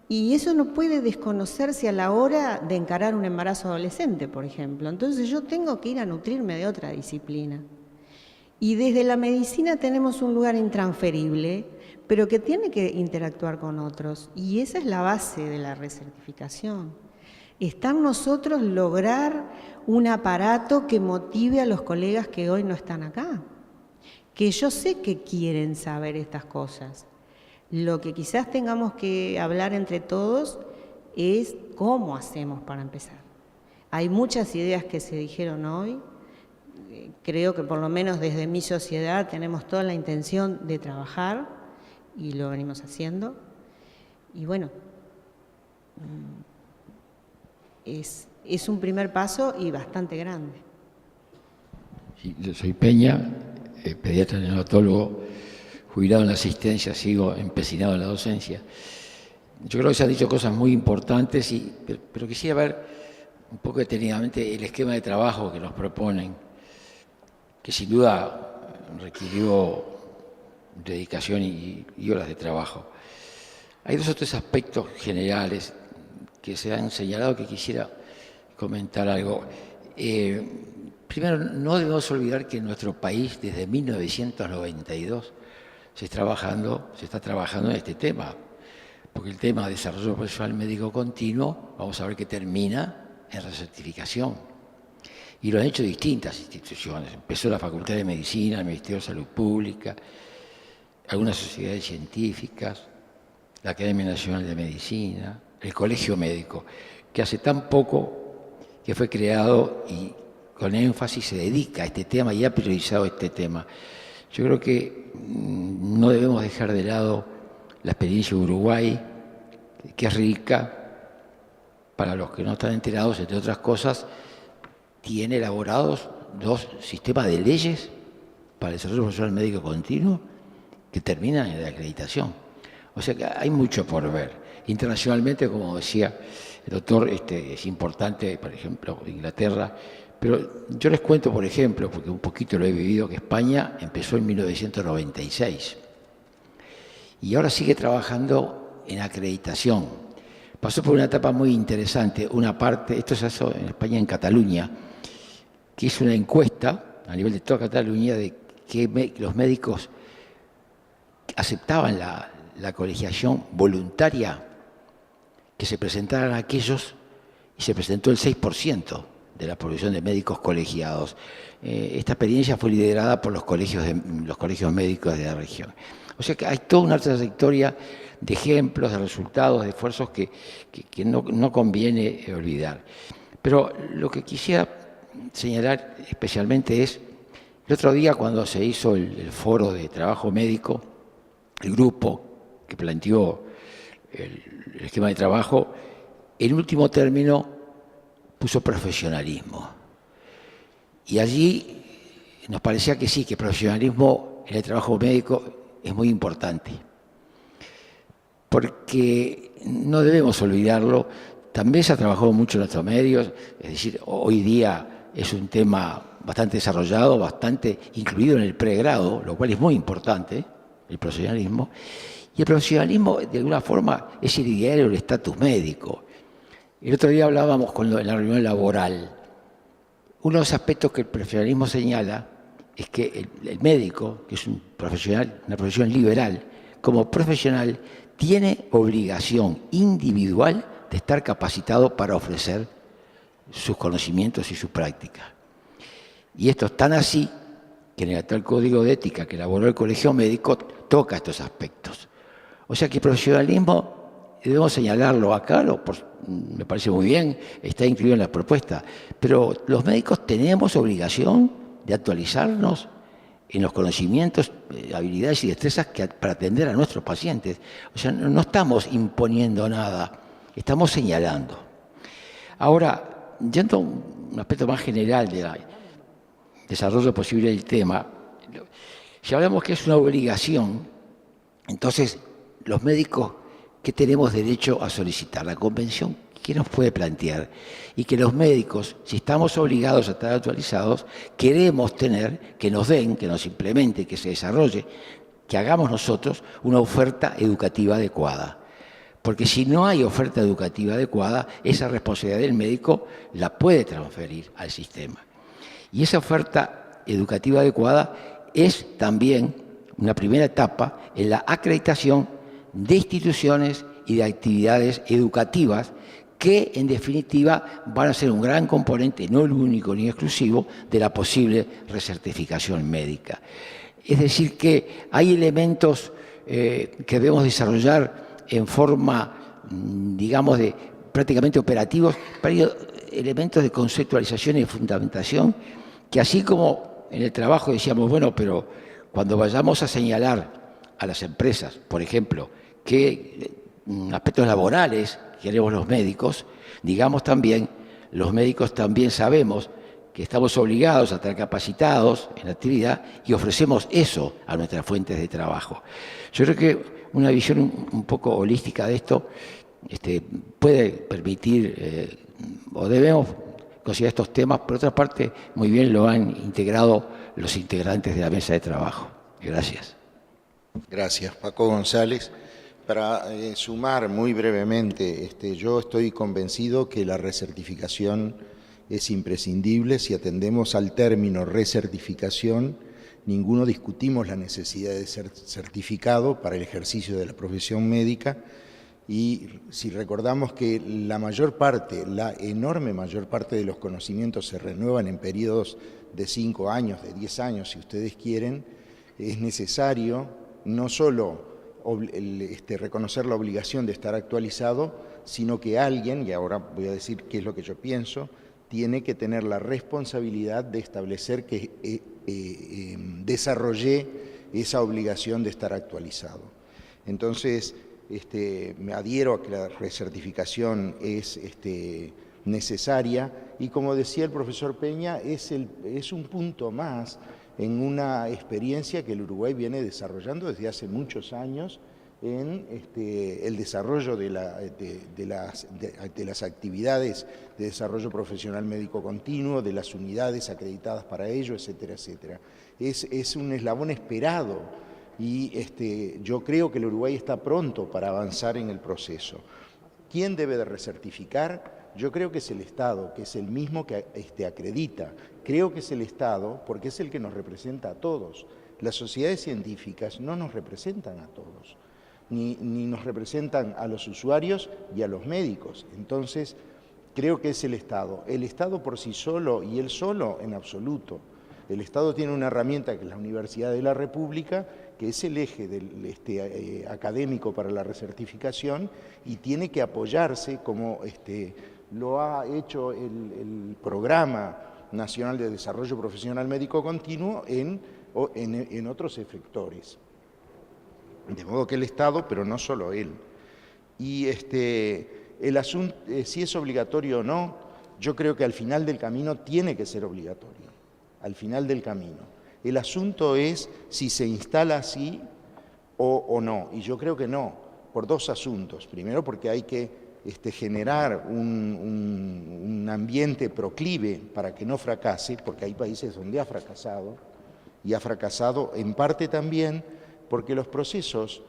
y eso no puede desconocerse a la hora de encarar un embarazo adolescente, por ejemplo. Entonces yo tengo que ir a nutrirme de otra disciplina. Y desde la medicina tenemos un lugar intransferible, pero que tiene que interactuar con otros. Y esa es la base de la recertificación. Está en nosotros lograr un aparato que motive a los colegas que hoy no están acá, que yo sé que quieren saber estas cosas. Lo que quizás tengamos que hablar entre todos es cómo hacemos para empezar. Hay muchas ideas que se dijeron hoy. Creo que por lo menos desde mi sociedad tenemos toda la intención de trabajar y lo venimos haciendo. Y bueno, es un primer paso y bastante grande. Sí, yo soy Peña, pediatra neonatólogo, jubilado en la asistencia, sigo empecinado en la docencia. Yo creo que se han dicho cosas muy importantes, pero quisiera ver un poco detenidamente el esquema de trabajo que nos proponen, que sin duda requirió dedicación y horas de trabajo. Hay 2 o 3 aspectos generales que se han señalado que quisiera comentar algo. Primero, no debemos olvidar que en nuestro país desde 1992 se está trabajando en este tema, porque el tema de desarrollo profesional médico continuo, vamos a ver que termina en recertificación. Y lo han hecho distintas instituciones. Empezó la Facultad de Medicina, el Ministerio de Salud Pública, algunas sociedades científicas, la Academia Nacional de Medicina, el Colegio Médico, que hace tan poco que fue creado y con énfasis se dedica a este tema y ha priorizado este tema. Yo creo que no debemos dejar de lado la experiencia de Uruguay, que es rica. Para los que no están enterados, entre otras cosas, tiene elaborados 2 sistemas de leyes para el desarrollo profesional médico continuo que terminan en la acreditación. O sea que hay mucho por ver. Internacionalmente, como decía el doctor, es importante, por ejemplo, Inglaterra, pero yo les cuento, por ejemplo, porque un poquito lo he vivido, que España empezó en 1996 y ahora sigue trabajando en acreditación. Pasó por una etapa muy interesante, una parte, esto se hizo en España, en Cataluña, que hizo una encuesta a nivel de toda Cataluña de que los médicos aceptaban la colegiación voluntaria, que se presentaran aquellos, y se presentó el 6% de la población de médicos colegiados. Esta experiencia fue liderada por los colegios médicos de la región. O sea que hay toda una trayectoria de ejemplos, de resultados, de esfuerzos que no conviene olvidar. Pero lo que quisiera señalar especialmente es, el otro día cuando se hizo el foro de trabajo médico, el grupo que planteó el esquema de trabajo, en último término puso profesionalismo. Y allí nos parecía que sí, que profesionalismo en el trabajo médico es muy importante. Porque no debemos olvidarlo, también se ha trabajado mucho en nuestros medios, es decir, hoy día es un tema bastante desarrollado, bastante incluido en el pregrado, lo cual es muy importante, el profesionalismo. Y el profesionalismo, de alguna forma, es el ideal o el estatus médico. El otro día hablábamos en la reunión laboral. Uno de los aspectos que el profesionalismo señala es que el médico, que es un profesional, una profesión liberal, como profesional, tiene obligación individual de estar capacitado para ofrecer sus conocimientos y sus prácticas. Y esto es tan así que en el actual Código de Ética que elaboró el Colegio Médico toca estos aspectos. O sea que el profesionalismo, debemos señalarlo acá, me parece muy bien, está incluido en la propuesta, pero los médicos tenemos obligación de actualizarnos en los conocimientos, habilidades y destrezas para atender a nuestros pacientes. O sea, no estamos imponiendo nada, estamos señalando. Ahora, yendo a un aspecto más general del desarrollo posible del tema, si hablamos que es una obligación, entonces los médicos, ¿qué tenemos derecho a solicitar? La convención, ¿qué nos puede plantear? Y que los médicos, si estamos obligados a estar actualizados, queremos tener, que nos den, que nos implemente, que se desarrolle, que hagamos nosotros una oferta educativa adecuada. Porque si no hay oferta educativa adecuada, esa responsabilidad del médico la puede transferir al sistema. Y esa oferta educativa adecuada es también una primera etapa en la acreditación de instituciones y de actividades educativas que, en definitiva, van a ser un gran componente, no el único ni exclusivo, de la posible recertificación médica. Es decir, que hay elementos que debemos desarrollar en forma, digamos, de prácticamente operativos, pero elementos de conceptualización y de fundamentación, que así como en el trabajo decíamos, bueno, pero cuando vayamos a señalar a las empresas, por ejemplo, qué aspectos laborales queremos los médicos, digamos también, los médicos también sabemos que estamos obligados a estar capacitados en la actividad y ofrecemos eso a nuestras fuentes de trabajo. Yo creo que una visión un poco holística de esto puede permitir, o debemos considerar estos temas. Por otra parte, muy bien lo han integrado los integrantes de la mesa de trabajo. Gracias. Gracias, Paco González. Para sumar muy brevemente, yo estoy convencido que la recertificación es imprescindible. Si atendemos al término recertificación, ninguno discutimos la necesidad de ser certificado para el ejercicio de la profesión médica. Y si recordamos que la enorme mayor parte de los conocimientos se renuevan en periodos de 5 años, de 10 años, si ustedes quieren, es necesario no solo reconocer la obligación de estar actualizado, sino que alguien, y ahora voy a decir qué es lo que yo pienso, tiene que tener la responsabilidad de establecer que desarrolle esa obligación de estar actualizado. Entonces, me adhiero a que la recertificación es necesaria y, como decía el profesor Peña, es un punto más en una experiencia que el Uruguay viene desarrollando desde hace muchos años en el desarrollo de las actividades de desarrollo profesional médico continuo, de las unidades acreditadas para ello, etcétera, etcétera. Es un eslabón esperado y yo creo que el Uruguay está pronto para avanzar en el proceso. ¿Quién debe de recertificar? Yo creo que es el Estado, que es el mismo que acredita. Creo que es el Estado porque es el que nos representa a todos. Las sociedades científicas no nos representan a todos, ni nos representan a los usuarios y a los médicos. Entonces, creo que es el Estado. El Estado por sí solo, y él solo en absoluto. El Estado tiene una herramienta que es la Universidad de la República, que es el eje académico para la recertificación y tiene que apoyarse, como lo ha hecho el Programa Nacional de Desarrollo Profesional Médico Continuo, en otros efectores. De modo que el Estado, pero no solo él. Y el asunto, si es obligatorio o no, yo creo que al final del camino tiene que ser obligatorio, al final del camino. El asunto es si se instala así o no, y yo creo que no, por 2 asuntos. Primero, porque hay que generar un ambiente proclive para que no fracase, porque hay países donde ha fracasado, y ha fracasado en parte también porque los procesos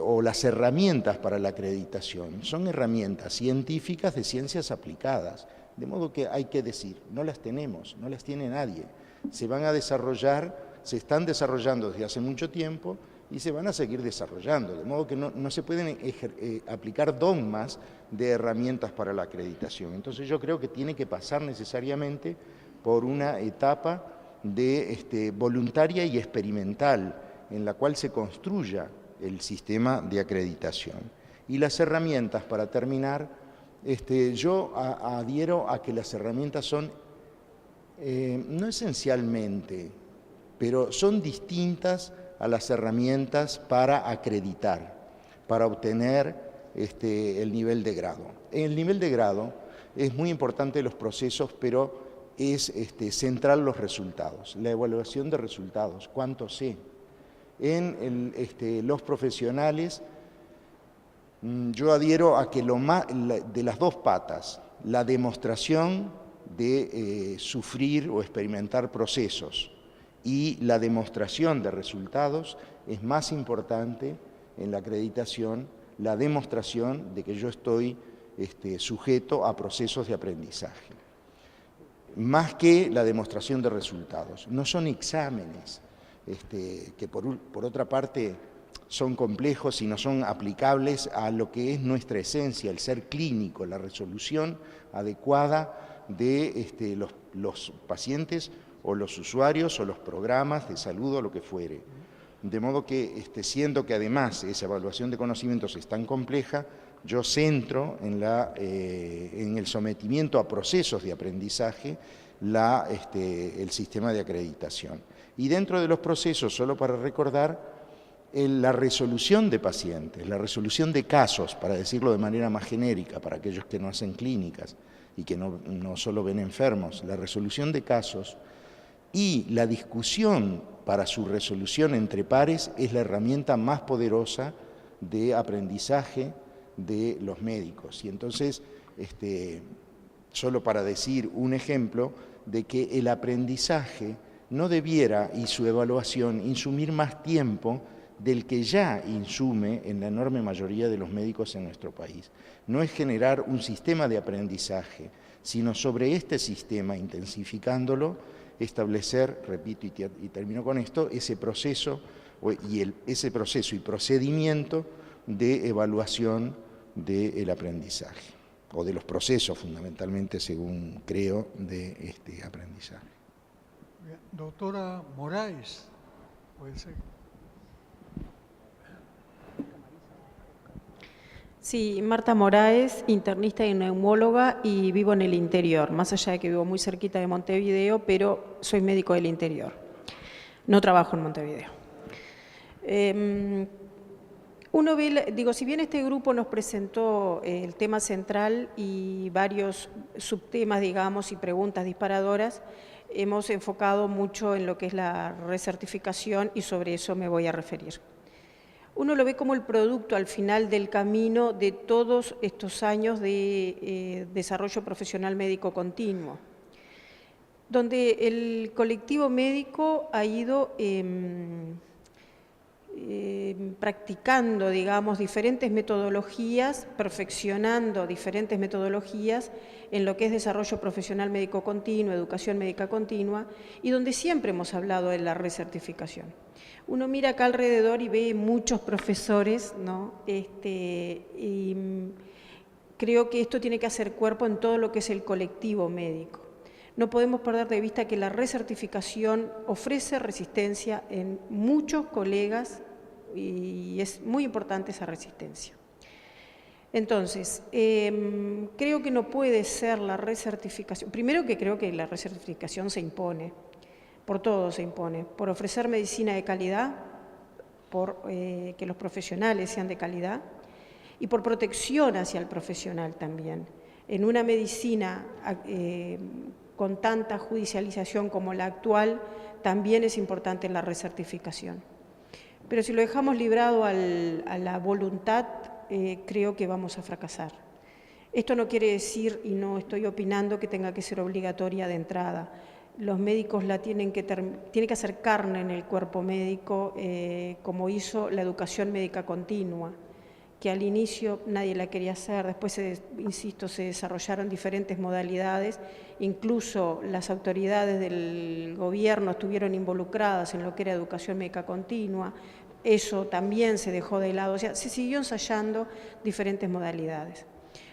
o las herramientas para la acreditación son herramientas científicas de ciencias aplicadas, de modo que hay que decir, no las tenemos, no las tiene nadie. Se van a desarrollar, se están desarrollando desde hace mucho tiempo y se van a seguir desarrollando, de modo que no se pueden aplicar dogmas de herramientas para la acreditación. Entonces yo creo que tiene que pasar necesariamente por una etapa de voluntaria y experimental en la cual se construya el sistema de acreditación. Y las herramientas, para terminar, yo adhiero a que las herramientas son, no esencialmente, pero son distintas a las herramientas para acreditar, para obtener el nivel de grado. En el nivel de grado es muy importante los procesos, pero es central los resultados, la evaluación de resultados, cuánto sé. En los profesionales, yo adhiero a que de las 2 patas, la demostración de sufrir o experimentar procesos y la demostración de resultados, es más importante en la acreditación la demostración de que yo estoy sujeto a procesos de aprendizaje, más que la demostración de resultados. No son exámenes. que por otra parte son complejos y no son aplicables a lo que es nuestra esencia, el ser clínico, la resolución adecuada de los pacientes o los usuarios o los programas de salud o lo que fuere. De modo que, siendo que además esa evaluación de conocimientos es tan compleja, yo centro en el sometimiento a procesos de aprendizaje el sistema de acreditación. Y dentro de los procesos, solo para recordar, la resolución de pacientes, la resolución de casos, para decirlo de manera más genérica, para aquellos que no hacen clínicas y que no solo ven enfermos, la resolución de casos y la discusión para su resolución entre pares es la herramienta más poderosa de aprendizaje de los médicos. Y entonces, solo para decir un ejemplo de que el aprendizaje no debiera, y su evaluación, insumir más tiempo del que ya insume en la enorme mayoría de los médicos en nuestro país. No es generar un sistema de aprendizaje, sino sobre este sistema, intensificándolo, establecer, repito y termino con esto, ese proceso y procedimiento de evaluación del aprendizaje, o de los procesos fundamentalmente, según creo, de este aprendizaje. Doctora Moraes, puede ser. Sí, Marta Moraes, internista y neumóloga, y vivo en el interior, más allá de que vivo muy cerquita de Montevideo, pero soy médico del interior. No trabajo en Montevideo. Uno ve, si bien este grupo nos presentó el tema central y varios subtemas, digamos, y preguntas disparadoras, hemos enfocado mucho en lo que es la recertificación y sobre eso me voy a referir. Uno lo ve como el producto al final del camino de todos estos años de desarrollo profesional médico continuo, donde el colectivo médico ha ido practicando, digamos, diferentes metodologías, perfeccionando diferentes metodologías en lo que es desarrollo profesional médico continuo, educación médica continua, y donde siempre hemos hablado de la recertificación. Uno mira acá alrededor y ve muchos profesores, ¿no? Y creo que esto tiene que hacer cuerpo en todo lo que es el colectivo médico. No podemos perder de vista que la recertificación ofrece resistencia en muchos colegas y es muy importante esa resistencia. Entonces, creo que no puede ser la recertificación. Primero que creo que la recertificación se impone, por todo se impone, por ofrecer medicina de calidad, por que los profesionales sean de calidad y por protección hacia el profesional también. En una medicina con tanta judicialización como la actual, también es importante la recertificación. Pero si lo dejamos librado a la voluntad, creo que vamos a fracasar. Esto no quiere decir, y no estoy opinando, que tenga que ser obligatoria de entrada. Los médicos tienen que hacer carne en el cuerpo médico, como hizo la educación médica continua, que al inicio nadie la quería hacer, después, insisto, se desarrollaron diferentes modalidades, incluso las autoridades del gobierno estuvieron involucradas en lo que era educación médica continua, eso también se dejó de lado, o sea, se siguió ensayando diferentes modalidades.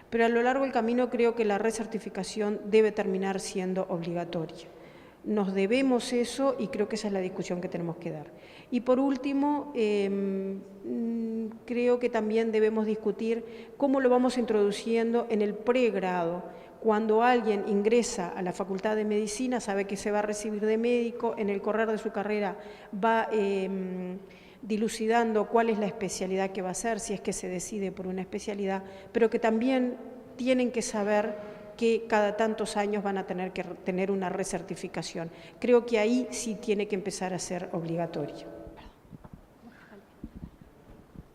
Pero a lo largo del camino creo que la recertificación debe terminar siendo obligatoria. Nos debemos eso y creo que esa es la discusión que tenemos que dar. Y por último, creo que también debemos discutir cómo lo vamos introduciendo en el pregrado. Cuando alguien ingresa a la Facultad de Medicina, sabe que se va a recibir de médico, en el correr de su carrera va dilucidando cuál es la especialidad que va a hacer, si es que se decide por una especialidad, pero que también tienen que saber que cada tantos años van a tener que tener una recertificación. Creo que ahí sí tiene que empezar a ser obligatorio.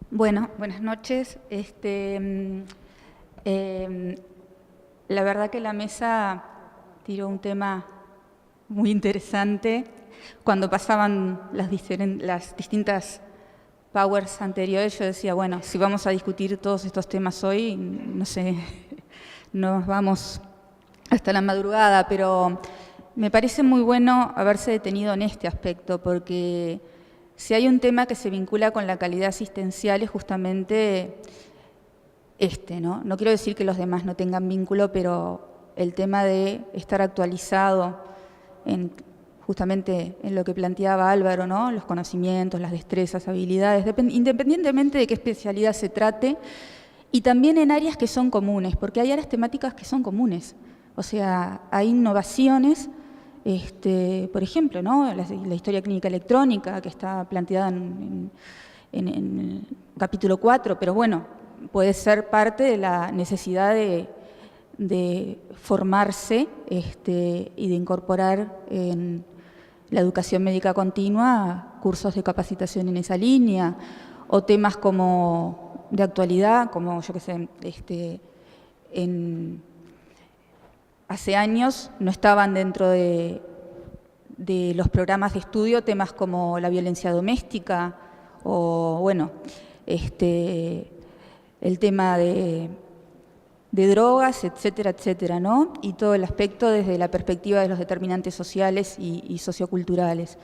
Bueno, buenas noches. La verdad que la mesa tiró un tema muy interesante. Cuando pasaban las distintas powers anteriores, yo decía, bueno, si vamos a discutir todos estos temas hoy, no sé, nos vamos hasta la madrugada, pero Me parece muy bueno haberse detenido en este aspecto, porque si hay un tema que se vincula con la calidad asistencial es justamente este, ¿no? No quiero decir que los demás no tengan vínculo, pero el tema de estar actualizado justamente en lo que planteaba Álvaro, ¿no? Los conocimientos, las destrezas, habilidades, independientemente de qué especialidad se trate, y también en áreas que son comunes, porque hay áreas temáticas que son comunes. O sea, hay innovaciones, por ejemplo, ¿no? La historia clínica electrónica, que está planteada en el capítulo 4, pero bueno, puede ser parte de la necesidad de formarse y de incorporar en la educación médica continua cursos de capacitación en esa línea, o temas como de actualidad, como yo qué sé, hace años no estaban dentro de los programas de estudio temas como la violencia doméstica o, bueno, el tema de drogas, etcétera, etcétera, ¿no? Y todo el aspecto desde la perspectiva de los determinantes sociales y socioculturales.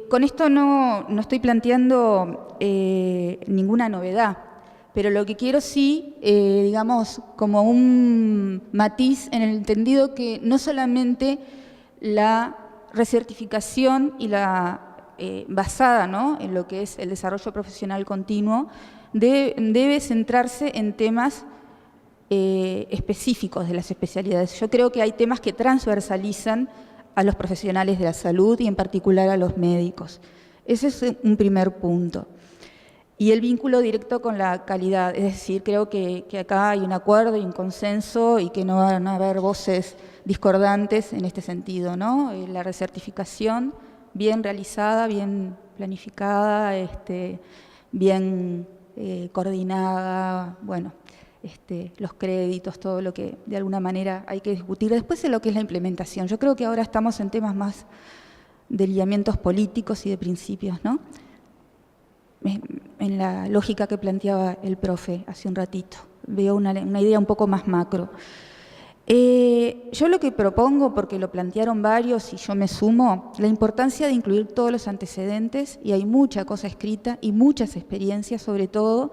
Con esto no estoy planteando ninguna novedad, pero lo que quiero sí, digamos, como un matiz en el entendido que no solamente la recertificación y la basada, ¿no?, en lo que es el desarrollo profesional continuo, debe centrarse en temas específicos de las especialidades. Yo creo que hay temas que transversalizan a los profesionales de la salud y en particular a los médicos. Ese es un primer punto. Y el vínculo directo con la calidad, es decir, creo que acá hay un acuerdo y un consenso y que no van a haber voces discordantes en este sentido, ¿no? La recertificación bien realizada, bien planificada, bien coordinada, bueno, los créditos, todo lo que de alguna manera hay que discutir. Después de lo que es la implementación. Yo creo que ahora estamos en temas más de lineamientos políticos y de principios, ¿no? En la lógica que planteaba el profe hace un ratito. Veo una idea un poco más macro. Yo lo que propongo, porque lo plantearon varios y yo me sumo, la importancia de incluir todos los antecedentes, y hay mucha cosa escrita y muchas experiencias, sobre todo,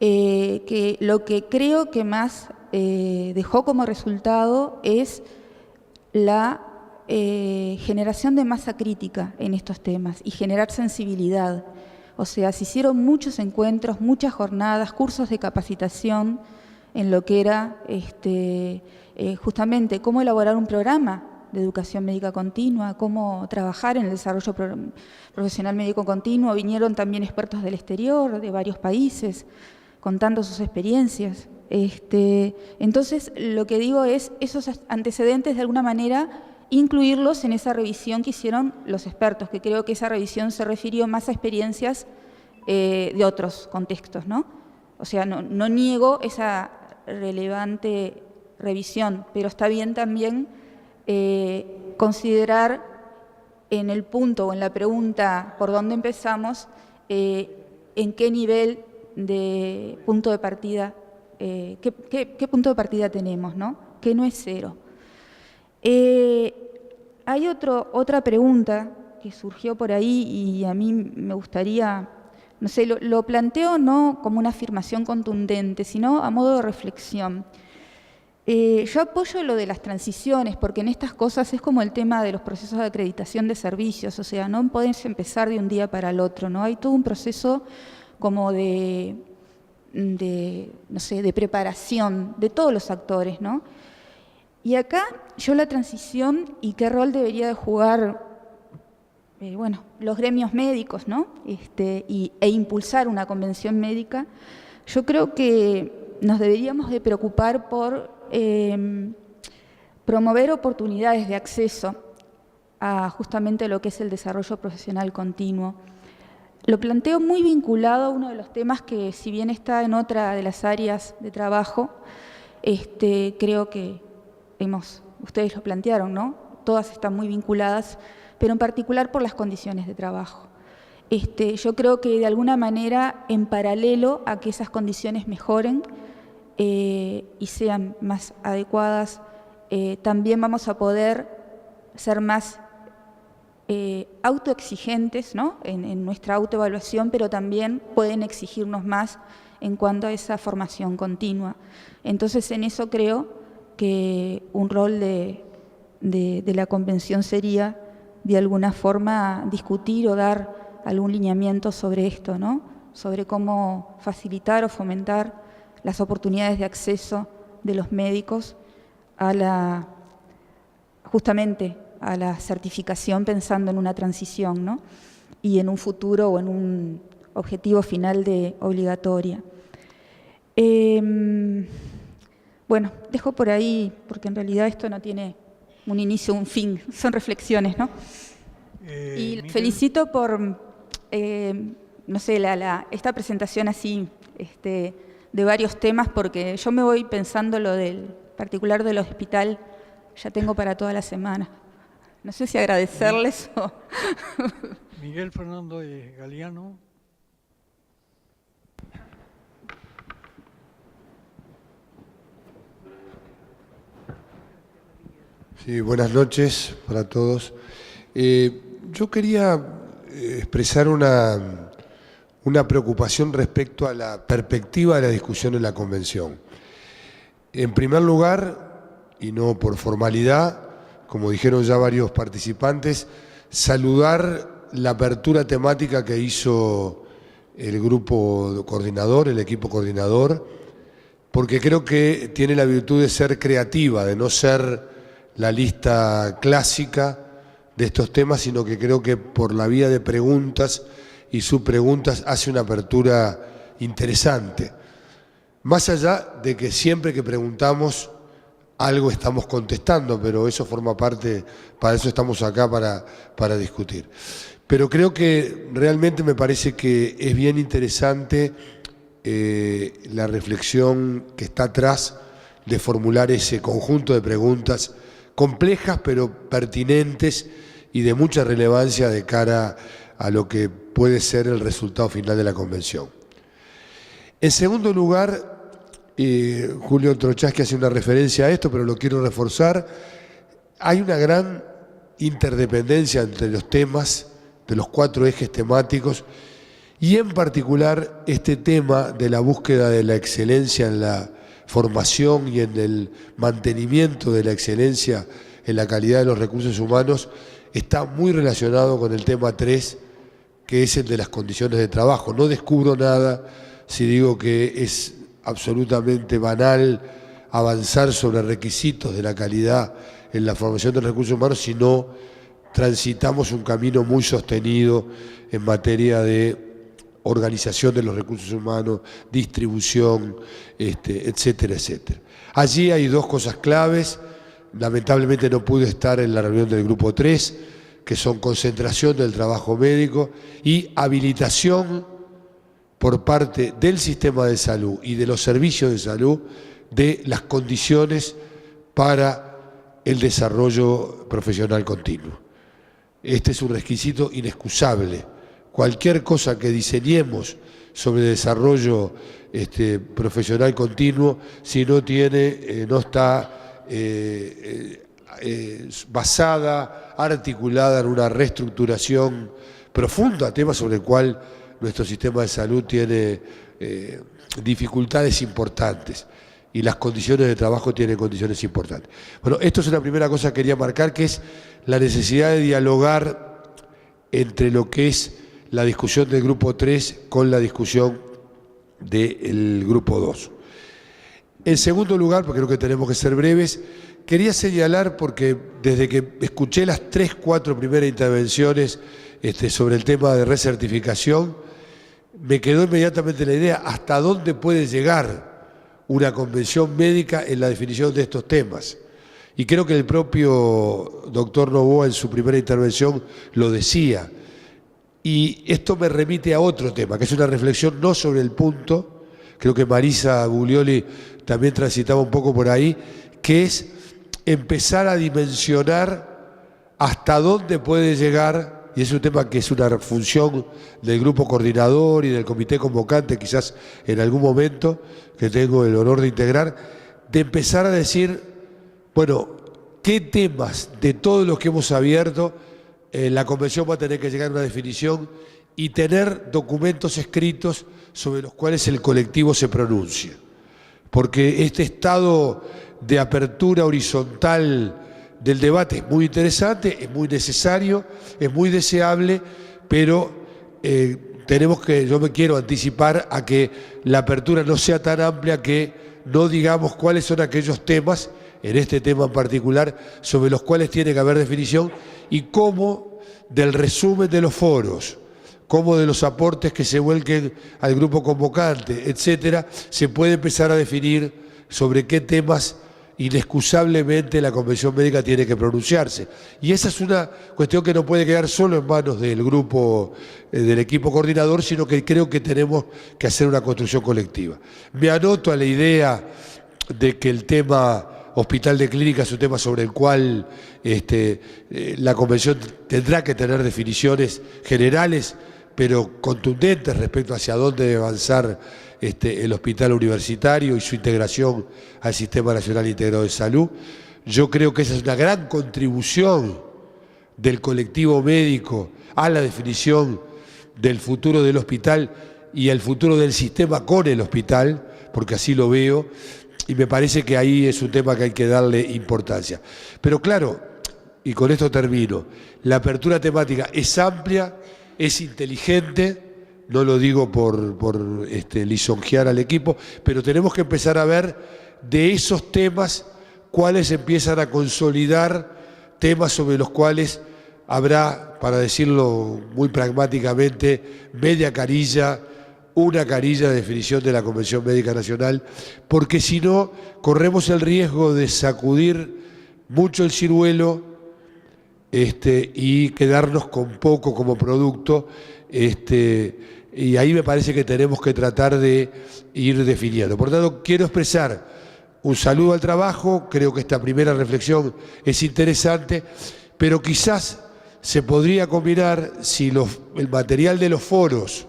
que lo que creo que más dejó como resultado es la generación de masa crítica en estos temas y generar sensibilidad. O sea, se hicieron muchos encuentros, muchas jornadas, cursos de capacitación en lo que era justamente cómo elaborar un programa de educación médica continua, cómo trabajar en el desarrollo profesional médico continuo. Vinieron también expertos del exterior, de varios países, contando sus experiencias. Entonces, lo que digo es, esos antecedentes de alguna manera incluirlos en esa revisión que hicieron los expertos, que creo que esa revisión se refirió más a experiencias de otros contextos, ¿no? O sea, no niego esa relevante revisión, pero está bien también considerar en el punto o en la pregunta por dónde empezamos, en qué nivel de punto de partida, qué punto de partida tenemos, ¿no? Que no es cero. Hay otra pregunta que surgió por ahí y a mí me gustaría, no sé, lo planteo no como una afirmación contundente, sino a modo de reflexión. Yo apoyo lo de las transiciones, porque en estas cosas es como el tema de los procesos de acreditación de servicios, o sea, no podés empezar de un día para el otro, ¿no? Hay todo un proceso como de no sé, de preparación de todos los actores, ¿no? Y acá yo la transición y qué rol debería de jugar, bueno, los gremios médicos, ¿no? E impulsar una convención médica, yo creo que nos deberíamos de preocupar por promover oportunidades de acceso a justamente lo que es el desarrollo profesional continuo. Lo planteo muy vinculado a uno de los temas que, si bien está en otra de las áreas de trabajo, creo que ustedes lo plantearon, ¿no? Todas están muy vinculadas, pero en particular por las condiciones de trabajo. Yo creo que de alguna manera, en paralelo a que esas condiciones mejoren y sean más adecuadas, también vamos a poder ser más autoexigentes, ¿no?, en nuestra autoevaluación, pero también pueden exigirnos más en cuanto a esa formación continua. Entonces, en eso creo que un rol de la convención sería, de alguna forma, discutir o dar algún lineamiento sobre esto, ¿no?, sobre cómo facilitar o fomentar las oportunidades de acceso de los médicos a justamente a la certificación, pensando en una transición, ¿no?, y en un futuro o en un objetivo final de obligatoria. Bueno, dejo por ahí, porque en realidad esto no tiene un inicio o un fin, son reflexiones, ¿no? Y Miguel. felicito por, no sé, esta presentación así, de varios temas, porque yo me voy pensando lo del particular del hospital, ya tengo para toda la semana. No sé si agradecerles o... Miguel Fernando Galeano. Sí, buenas noches para todos. Yo quería expresar una preocupación respecto a la perspectiva de la discusión en la convención. En primer lugar, y no por formalidad, como dijeron ya varios participantes, saludar la apertura temática que hizo el grupo coordinador, el equipo coordinador, porque creo que tiene la virtud de ser creativa, de no ser la lista clásica de estos temas, sino que creo que por la vía de preguntas y subpreguntas hace una apertura interesante. Más allá de que siempre que preguntamos algo estamos contestando, pero eso forma parte, para eso estamos acá, para discutir. Pero creo que realmente me parece que es bien interesante la reflexión que está atrás de formular ese conjunto de preguntas complejas pero pertinentes y de mucha relevancia de cara a lo que puede ser el resultado final de la convención. En segundo lugar, Julio Trochaski hace una referencia a esto, pero lo quiero reforzar, hay una gran interdependencia entre los temas de los 4 ejes temáticos y en particular este tema de la búsqueda de la excelencia en la formación y en el mantenimiento de la excelencia en la calidad de los recursos humanos está muy relacionado con el tema 3, que es el de las condiciones de trabajo. No descubro nada si digo que es absolutamente banal avanzar sobre requisitos de la calidad en la formación de los recursos humanos si no transitamos un camino muy sostenido en materia de organización de los recursos humanos, distribución, etcétera, etcétera. Allí hay 2 cosas claves. Lamentablemente no pude estar en la reunión del grupo 3, que son concentración del trabajo médico y habilitación por parte del sistema de salud y de los servicios de salud de las condiciones para el desarrollo profesional continuo. Este es un requisito inexcusable. Cualquier cosa que diseñemos sobre desarrollo profesional continuo, si no está basada, articulada en una reestructuración profunda, tema sobre el cual nuestro sistema de salud tiene dificultades importantes y las condiciones de trabajo tienen condiciones importantes. Bueno, esto es una primera cosa que quería marcar, que es la necesidad de dialogar entre lo que es la discusión del grupo 3 con la discusión del grupo 2. En segundo lugar, porque creo que tenemos que ser breves, quería señalar, porque desde que escuché las 3-4 primeras intervenciones sobre el tema de recertificación, me quedó inmediatamente la idea hasta dónde puede llegar una convención médica en la definición de estos temas. Y creo que el propio doctor Novoa en su primera intervención lo decía. Y esto me remite a otro tema, que es una reflexión no sobre el punto, creo que Marisa Guglioli también transitaba un poco por ahí, que es empezar a dimensionar hasta dónde puede llegar, y es un tema que es una función del grupo coordinador y del comité convocante, quizás en algún momento, que tengo el honor de integrar, de empezar a decir, bueno, qué temas de todos los que hemos abierto la Convención va a tener que llegar a una definición y tener documentos escritos sobre los cuales el colectivo se pronuncie. Porque este estado de apertura horizontal del debate es muy interesante, es muy necesario, es muy deseable, pero yo me quiero anticipar a que la apertura no sea tan amplia que no digamos cuáles son aquellos temas, en este tema en particular, sobre los cuales tiene que haber definición y cómo del resumen de los foros, cómo de los aportes que se vuelquen al grupo convocante, etcétera, se puede empezar a definir sobre qué temas inexcusablemente la Convención Médica tiene que pronunciarse. Y esa es una cuestión que no puede quedar solo en manos del grupo, del equipo coordinador, sino que creo que tenemos que hacer una construcción colectiva. Me anoto a la idea de que el tema Hospital de Clínica es un tema sobre el cual la Convención tendrá que tener definiciones generales, pero contundentes respecto hacia dónde debe avanzar el hospital universitario y su integración al Sistema Nacional Integrado de Salud. Yo creo que esa es una gran contribución del colectivo médico a la definición del futuro del hospital y el futuro del sistema con el hospital, porque así lo veo, y me parece que ahí es un tema que hay que darle importancia. Pero claro, y con esto termino, la apertura temática es amplia, es inteligente, no lo digo por lisonjear al equipo, pero tenemos que empezar a ver de esos temas cuáles empiezan a consolidar temas sobre los cuales habrá, para decirlo muy pragmáticamente, media carilla, una carilla de definición de la Convención Médica Nacional, porque si no, corremos el riesgo de sacudir mucho el ciruelo y quedarnos con poco como producto, y ahí me parece que tenemos que tratar de ir definiendo. Por tanto, quiero expresar un saludo al trabajo, creo que esta primera reflexión es interesante, pero quizás se podría combinar si el material de los foros,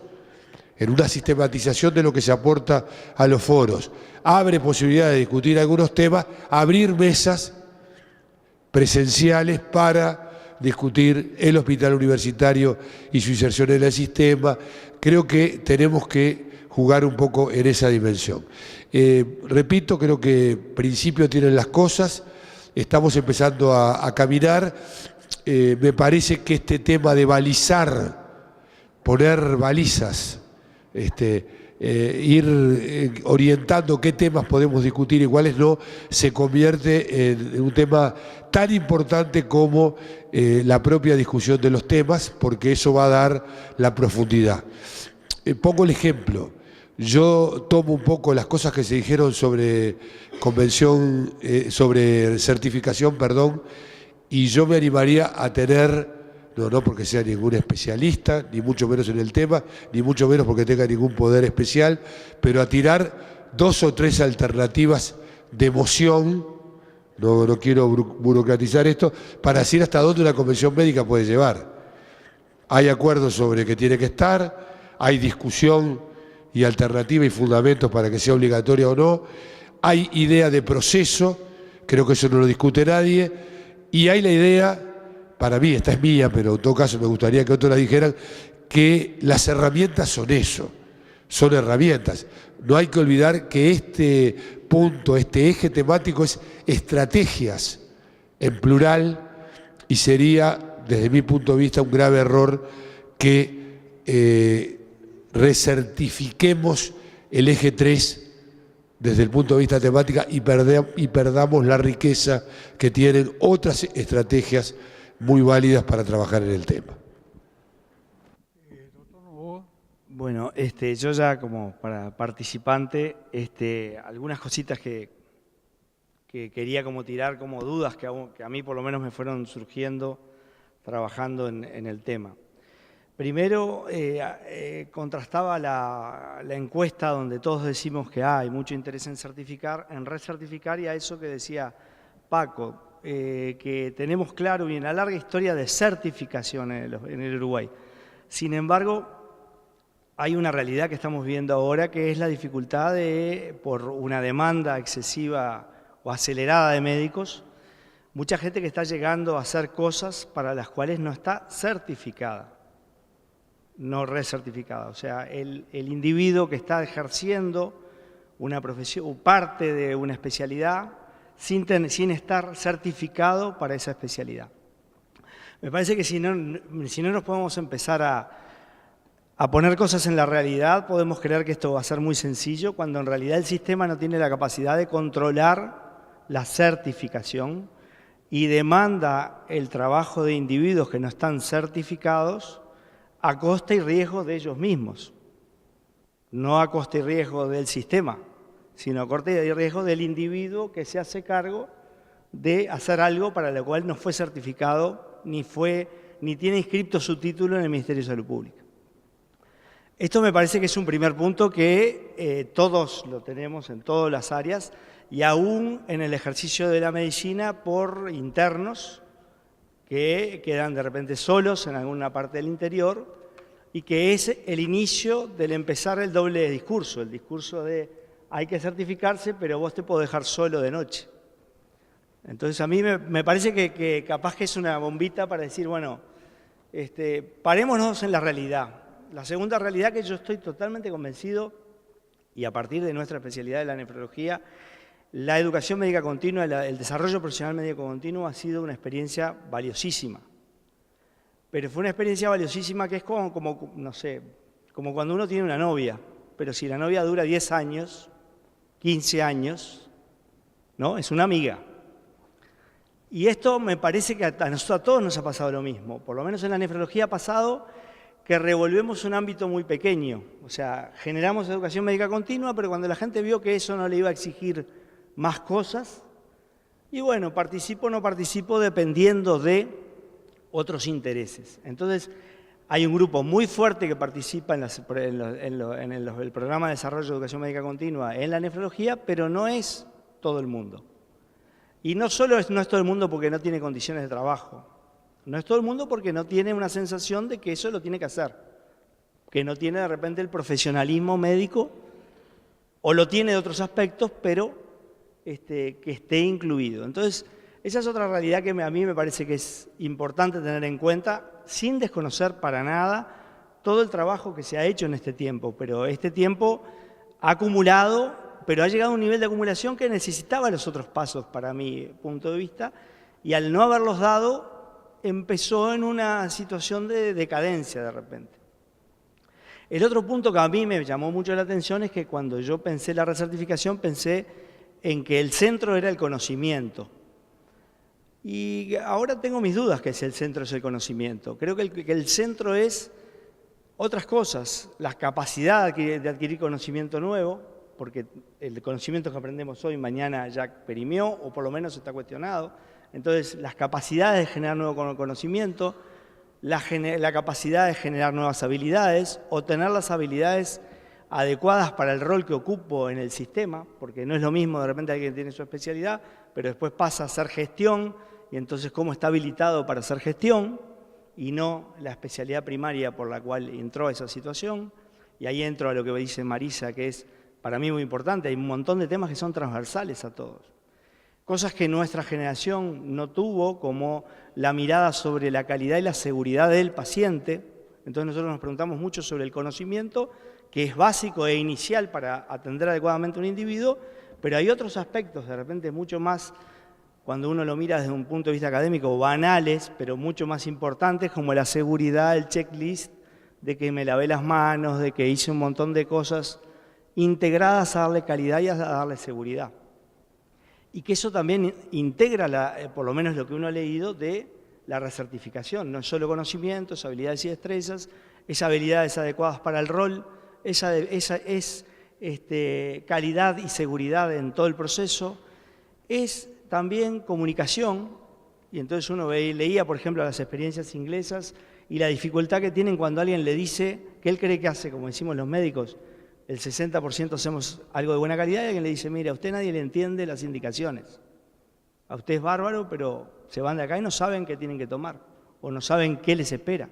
en una sistematización de lo que se aporta a los foros, abre posibilidad de discutir algunos temas, abrir mesas presenciales para discutir el hospital universitario y su inserción en el sistema. Creo que tenemos que jugar un poco en esa dimensión. Repito, creo que principio tienen las cosas, estamos empezando a caminar. Me parece que este tema de balizar, poner balizas, ir orientando qué temas podemos discutir y cuáles no, se convierte en un tema tan importante como la propia discusión de los temas, porque eso va a dar la profundidad. Pongo el ejemplo. Yo tomo un poco las cosas que se dijeron sobre convención, sobre certificación, perdón, y yo me animaría a tener, no porque sea ningún especialista, ni mucho menos en el tema, ni mucho menos porque tenga ningún poder especial, pero a tirar 2 o 3 alternativas de moción, no quiero burocratizar esto, para decir hasta dónde una convención médica puede llevar. Hay acuerdos sobre que tiene que estar, hay discusión y alternativa y fundamentos para que sea obligatoria o no, hay idea de proceso, creo que eso no lo discute nadie, y hay la idea, para mí, esta es mía, pero en todo caso me gustaría que otros la dijeran, que las herramientas son eso, son herramientas. No hay que olvidar que este punto, este eje temático es estrategias en plural y sería, desde mi punto de vista, un grave error que recertifiquemos el eje 3 desde el punto de vista temática y perdamos la riqueza que tienen otras estrategias muy válidas para trabajar en el tema. Bueno, yo ya como para participante, algunas cositas que quería como tirar como dudas que a mí por lo menos me fueron surgiendo trabajando en el tema. Primero, contrastaba la encuesta donde todos decimos que hay mucho interés en certificar, en recertificar, y a eso que decía Paco, que tenemos claro y una larga historia de certificación en el Uruguay. Sin embargo, hay una realidad que estamos viendo ahora, que es la dificultad por una demanda excesiva o acelerada de médicos, mucha gente que está llegando a hacer cosas para las cuales no está certificada, no recertificada. O sea, el individuo que está ejerciendo una profesión o parte de una especialidad sin estar certificado para esa especialidad. Me parece que si no nos podemos empezar a poner cosas en la realidad, podemos creer que esto va a ser muy sencillo, cuando en realidad el sistema no tiene la capacidad de controlar la certificación y demanda el trabajo de individuos que no están certificados a costa y riesgo de ellos mismos. No a costa y riesgo del sistema, sino a costa y riesgo del individuo que se hace cargo de hacer algo para lo cual no fue certificado ni tiene inscripto su título en el Ministerio de Salud Pública. Esto me parece que es un primer punto que todos lo tenemos en todas las áreas y aún en el ejercicio de la medicina por internos que quedan de repente solos en alguna parte del interior y que es el inicio del empezar el doble discurso, el discurso de hay que certificarse, pero vos te podés dejar solo de noche. Entonces a mí me parece que capaz que es una bombita para decir, bueno, parémonos en la realidad. La segunda realidad que yo estoy totalmente convencido, y a partir de nuestra especialidad de la nefrología, la educación médica continua, el desarrollo profesional médico continuo ha sido una experiencia valiosísima. Pero fue una experiencia valiosísima que es como, no sé, como cuando uno tiene una novia, pero si la novia dura 10 años, 15 años, ¿no? Es una amiga. Y esto me parece que a todos nos ha pasado lo mismo, por lo menos en la nefrología ha pasado que revolvemos un ámbito muy pequeño, o sea, generamos educación médica continua, pero cuando la gente vio que eso no le iba a exigir más cosas, y bueno, participo o no participo dependiendo de otros intereses. Entonces, hay un grupo muy fuerte que participa en el programa de desarrollo de educación médica continua en la nefrología, pero no es todo el mundo. Y no solo no es todo el mundo porque no tiene condiciones de trabajo, no es todo el mundo porque no tiene una sensación de que eso lo tiene que hacer, que no tiene de repente el profesionalismo médico, o lo tiene de otros aspectos, pero que esté incluido. Entonces, esa es otra realidad que a mí me parece que es importante tener en cuenta, sin desconocer para nada todo el trabajo que se ha hecho en este tiempo, pero este tiempo ha acumulado, pero ha llegado a un nivel de acumulación que necesitaba los otros pasos para mi punto de vista, y al no haberlos dado, empezó en una situación de decadencia de repente. El otro punto que a mí me llamó mucho la atención es que cuando yo pensé la recertificación, pensé en que el centro era el conocimiento. Y ahora tengo mis dudas que si el centro es el conocimiento. Creo que el centro es otras cosas, la capacidad de adquirir conocimiento nuevo, porque el conocimiento que aprendemos hoy, mañana ya perimió, o por lo menos está cuestionado. Entonces, las capacidades de generar nuevo conocimiento, la capacidad de generar nuevas habilidades o tener las habilidades adecuadas para el rol que ocupo en el sistema, porque no es lo mismo de repente alguien tiene su especialidad, pero después pasa a hacer gestión y entonces cómo está habilitado para hacer gestión y no la especialidad primaria por la cual entró a esa situación. Y ahí entro a lo que dice Marisa, que es para mí muy importante, hay un montón de temas que son transversales a todos. Cosas que nuestra generación no tuvo, como la mirada sobre la calidad y la seguridad del paciente. Entonces nosotros nos preguntamos mucho sobre el conocimiento, que es básico e inicial para atender adecuadamente a un individuo, pero hay otros aspectos, de repente mucho más, cuando uno lo mira desde un punto de vista académico, banales, pero mucho más importantes, como la seguridad, el checklist, de que me lavé las manos, de que hice un montón de cosas integradas a darle calidad y a darle seguridad. Y que eso también integra, por lo menos lo que uno ha leído, de la recertificación. No es solo conocimiento, es habilidades y destrezas, es habilidades adecuadas para el rol, esa es calidad y seguridad en todo el proceso, es también comunicación, y entonces uno leía, por ejemplo, las experiencias inglesas y la dificultad que tienen cuando alguien le dice que él cree que hace, como decimos los médicos, el 60% hacemos algo de buena calidad y alguien le dice, mira, a usted nadie le entiende las indicaciones. A usted es bárbaro, pero se van de acá y no saben qué tienen que tomar o no saben qué les espera.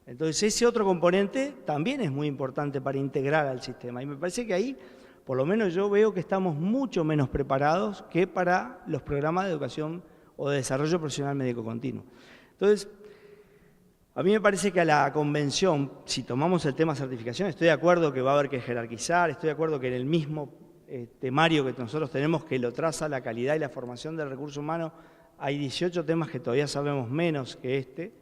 Entonces ese otro componente también es muy importante para integrar al sistema. Y me parece que ahí, por lo menos yo veo que estamos mucho menos preparados que para los programas de educación o de desarrollo profesional médico continuo. Entonces, a mí me parece que a la convención, si tomamos el tema certificación, estoy de acuerdo que va a haber que jerarquizar, estoy de acuerdo que en el mismo temario que nosotros tenemos, que lo traza la calidad y la formación del recurso humano, hay 18 temas que todavía sabemos menos que este.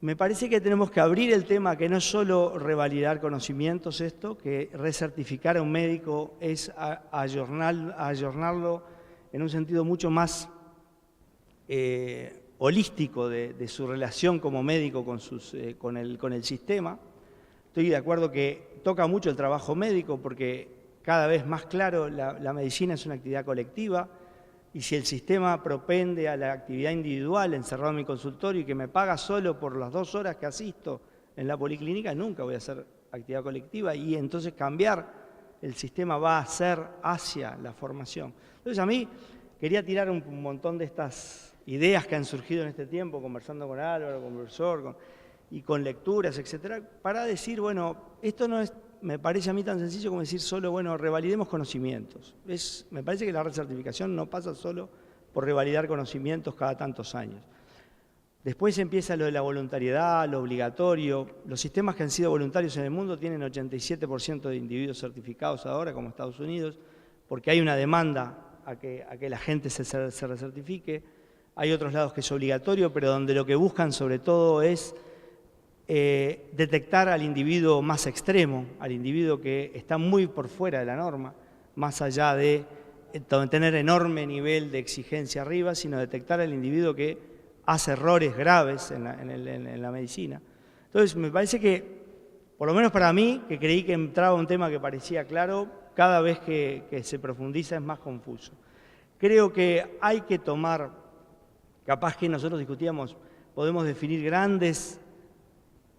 Me parece que tenemos que abrir el tema, que no es solo revalidar conocimientos esto, que recertificar a un médico es ayornarlo en un sentido mucho más holístico de su relación como médico con el sistema. Estoy de acuerdo que toca mucho el trabajo médico porque cada vez más claro la medicina es una actividad colectiva y si el sistema propende a la actividad individual encerrado en mi consultorio y que me paga solo por las 2 horas que asisto en la policlínica, nunca voy a hacer actividad colectiva y entonces cambiar el sistema va a ser hacia la formación. Entonces a mí quería tirar un montón de estas ideas que han surgido en este tiempo, conversando con Álvaro, con el profesor, y con lecturas, etcétera, para decir, bueno, esto no es, me parece a mí tan sencillo como decir solo, bueno, revalidemos conocimientos. Me parece que la recertificación no pasa solo por revalidar conocimientos cada tantos años. Después empieza lo de la voluntariedad, lo obligatorio. Los sistemas que han sido voluntarios en el mundo tienen 87% de individuos certificados ahora, como Estados Unidos, porque hay una demanda a que la gente se recertifique. Hay otros lados que es obligatorio, pero donde lo que buscan sobre todo es detectar al individuo más extremo, al individuo que está muy por fuera de la norma, más allá de tener enorme nivel de exigencia arriba, sino detectar al individuo que hace errores graves en la medicina. Entonces, me parece que, por lo menos para mí, que creí que entraba un tema que parecía claro, cada vez que se profundiza es más confuso. Creo que hay que tomar, capaz que nosotros discutíamos, podemos definir grandes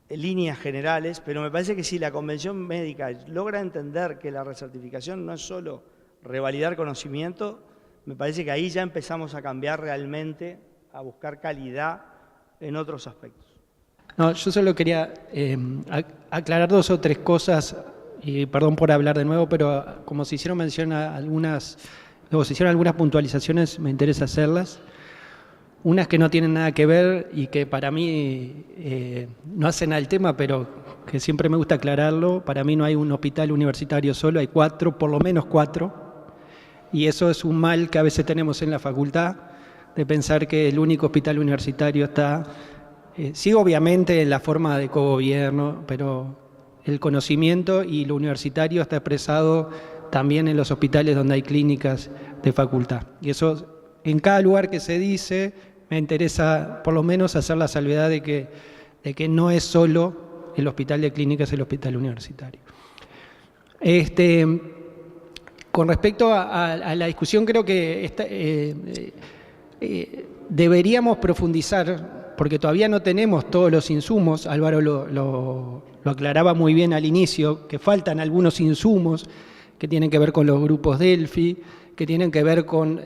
líneas generales, pero me parece que si la Convención Médica logra entender que la recertificación no es solo revalidar conocimiento, me parece que ahí ya empezamos a cambiar realmente, a buscar calidad en otros aspectos. No, yo solo quería aclarar 2 o 3 cosas, y perdón por hablar de nuevo, pero como se hicieron mención a algunas, luego se hicieron algunas puntualizaciones, me interesa hacerlas. Unas que no tienen nada que ver y que para mí no hacen al tema, pero que siempre me gusta aclararlo. Para mí no hay un hospital universitario solo, hay 4, por lo menos 4. Y eso es un mal que a veces tenemos en la facultad, de pensar que el único hospital universitario está, sí obviamente en la forma de cogobierno, pero el conocimiento y lo universitario está expresado también en los hospitales donde hay clínicas de facultad. Y eso, en cada lugar que se dice, me interesa por lo menos hacer la salvedad de que no es solo el hospital de clínicas el hospital universitario. Con respecto a la discusión, creo que deberíamos profundizar, porque todavía no tenemos todos los insumos. Álvaro lo aclaraba muy bien al inicio, que faltan algunos insumos que tienen que ver con los grupos Delphi, que tienen que ver con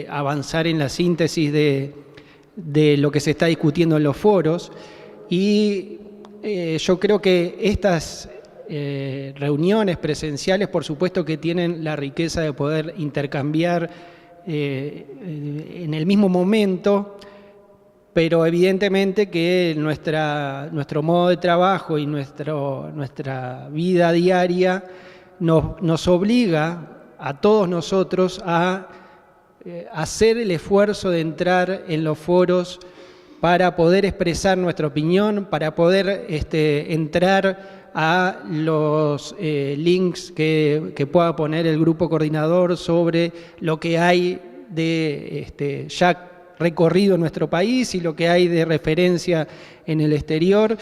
avanzar en la síntesis de lo que se está discutiendo en los foros. Y yo creo que estas reuniones presenciales, por supuesto que tienen la riqueza de poder intercambiar en el mismo momento, pero evidentemente que nuestro modo de trabajo y nuestra vida diaria nos obliga a todos nosotros a hacer el esfuerzo de entrar en los foros para poder expresar nuestra opinión, para poder entrar a los links que pueda poner el grupo coordinador sobre lo que hay de ya recorrido en nuestro país y lo que hay de referencia en el exterior.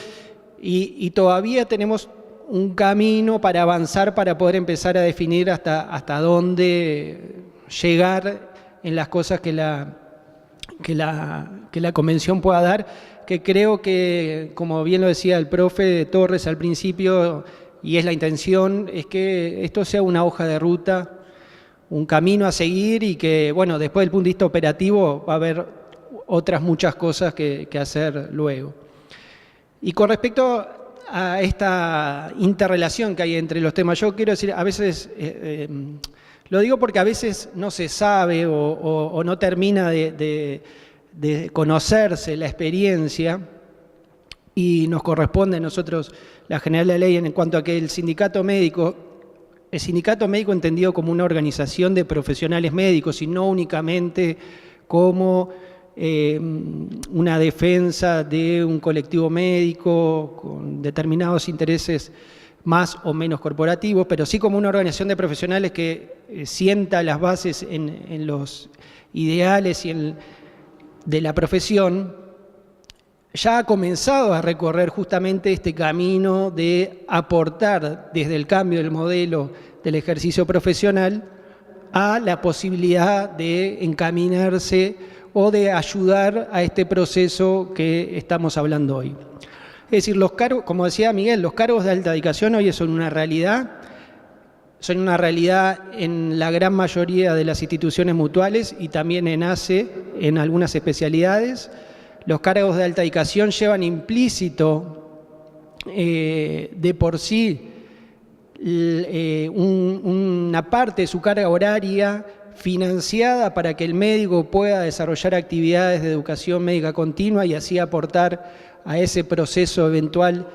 Y todavía tenemos un camino para avanzar, para poder empezar a definir hasta dónde llegar en las cosas que la convención pueda dar, que creo que, como bien lo decía el profe Torres al principio, y es la intención, es que esto sea una hoja de ruta, un camino a seguir y que, bueno, después del punto de vista operativo va a haber otras muchas cosas que hacer luego. Y con respecto a esta interrelación que hay entre los temas, yo quiero decir, a veces, lo digo porque a veces no se sabe o no termina de de conocerse la experiencia, y nos corresponde a nosotros la General de la Ley en cuanto a que el sindicato médico entendido como una organización de profesionales médicos y no únicamente como una defensa de un colectivo médico con determinados intereses más o menos corporativos, pero sí como una organización de profesionales que sienta las bases en los ideales y de la profesión, ya ha comenzado a recorrer justamente este camino de aportar desde el cambio del modelo del ejercicio profesional a la posibilidad de encaminarse o de ayudar a este proceso que estamos hablando hoy. Es decir, los cargos, como decía Miguel, los cargos de alta dedicación hoy son una realidad en la gran mayoría de las instituciones mutuales y también en ACE, en algunas especialidades. Los cargos de alta dedicación llevan implícito de por sí una parte de su carga horaria financiada para que el médico pueda desarrollar actividades de educación médica continua y así aportar a ese proceso eventual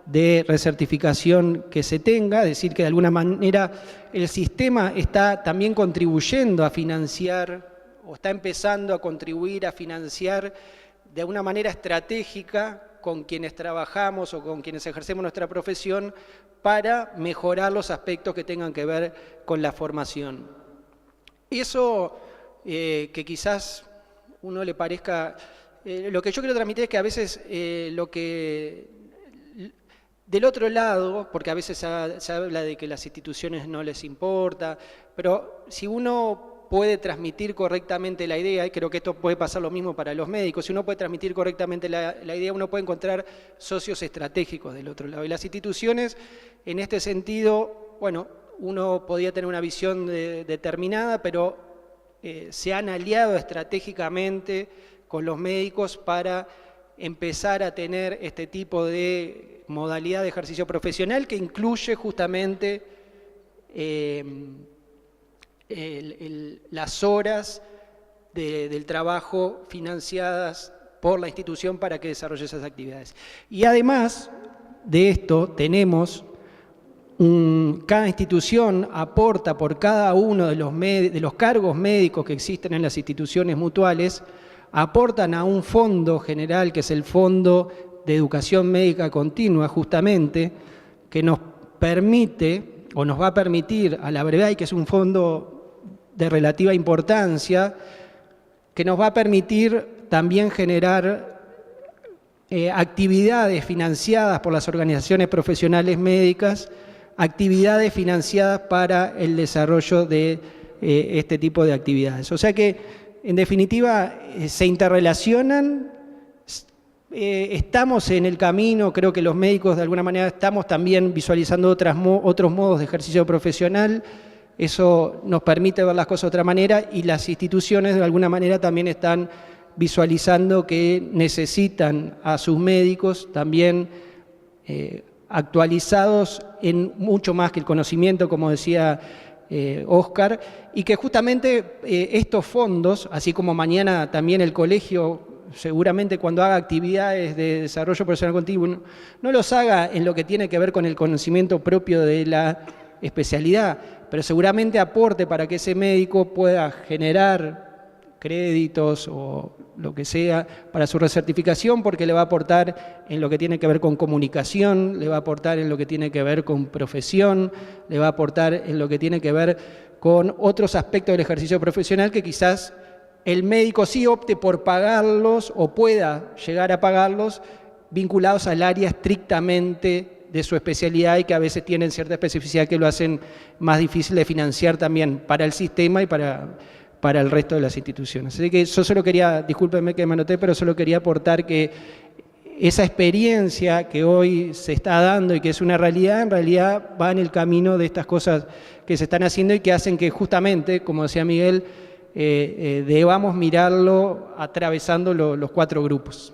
de recertificación que se tenga. Es decir, que de alguna manera el sistema está también contribuyendo a financiar o está empezando a contribuir a financiar de una manera estratégica con quienes trabajamos o con quienes ejercemos nuestra profesión para mejorar los aspectos que tengan que ver con la formación. Eso que quizás uno le parezca... lo que yo quiero transmitir es que a veces lo que... Del otro lado, porque a veces se habla de que las instituciones no les importa, pero si uno puede transmitir correctamente la idea, y creo que esto puede pasar lo mismo para los médicos, si uno puede transmitir correctamente la idea, uno puede encontrar socios estratégicos del otro lado. Y las instituciones, en este sentido, bueno, uno podía tener una visión determinada, pero se han aliado estratégicamente con los médicos para empezar a tener este tipo de modalidad de ejercicio profesional que incluye justamente las horas del trabajo financiadas por la institución para que desarrolle esas actividades. Y además de esto tenemos, cada institución aporta por cada uno de los cargos médicos que existen en las instituciones mutuales, aportan a un fondo general que es el Fondo de Educación Médica Continua, justamente, que nos permite o nos va a permitir a la brevedad, y que es un fondo de relativa importancia, que nos va a permitir también generar actividades financiadas por las organizaciones profesionales médicas, actividades financiadas para el desarrollo de este tipo de actividades. O sea que, en definitiva, se interrelacionan, estamos en el camino, creo que los médicos de alguna manera estamos también visualizando otros modos de ejercicio profesional. Eso nos permite ver las cosas de otra manera y las instituciones de alguna manera también están visualizando que necesitan a sus médicos también actualizados en mucho más que el conocimiento, como decía Óscar, y que justamente estos fondos, así como mañana también el colegio seguramente cuando haga actividades de desarrollo profesional continuo, no los haga en lo que tiene que ver con el conocimiento propio de la especialidad, pero seguramente aporte para que ese médico pueda generar créditos o lo que sea para su recertificación, porque le va a aportar en lo que tiene que ver con comunicación, le va a aportar en lo que tiene que ver con profesión, le va a aportar en lo que tiene que ver con otros aspectos del ejercicio profesional que quizás el médico sí opte por pagarlos o pueda llegar a pagarlos vinculados al área estrictamente de su especialidad y que a veces tienen cierta especificidad que lo hacen más difícil de financiar también para el sistema y para el resto de las instituciones. Así que yo solo quería, discúlpenme que me anoté, pero solo quería aportar que esa experiencia que hoy se está dando y que es una realidad, en realidad va en el camino de estas cosas que se están haciendo y que hacen que justamente, como decía Miguel, debamos mirarlo atravesando los cuatro grupos.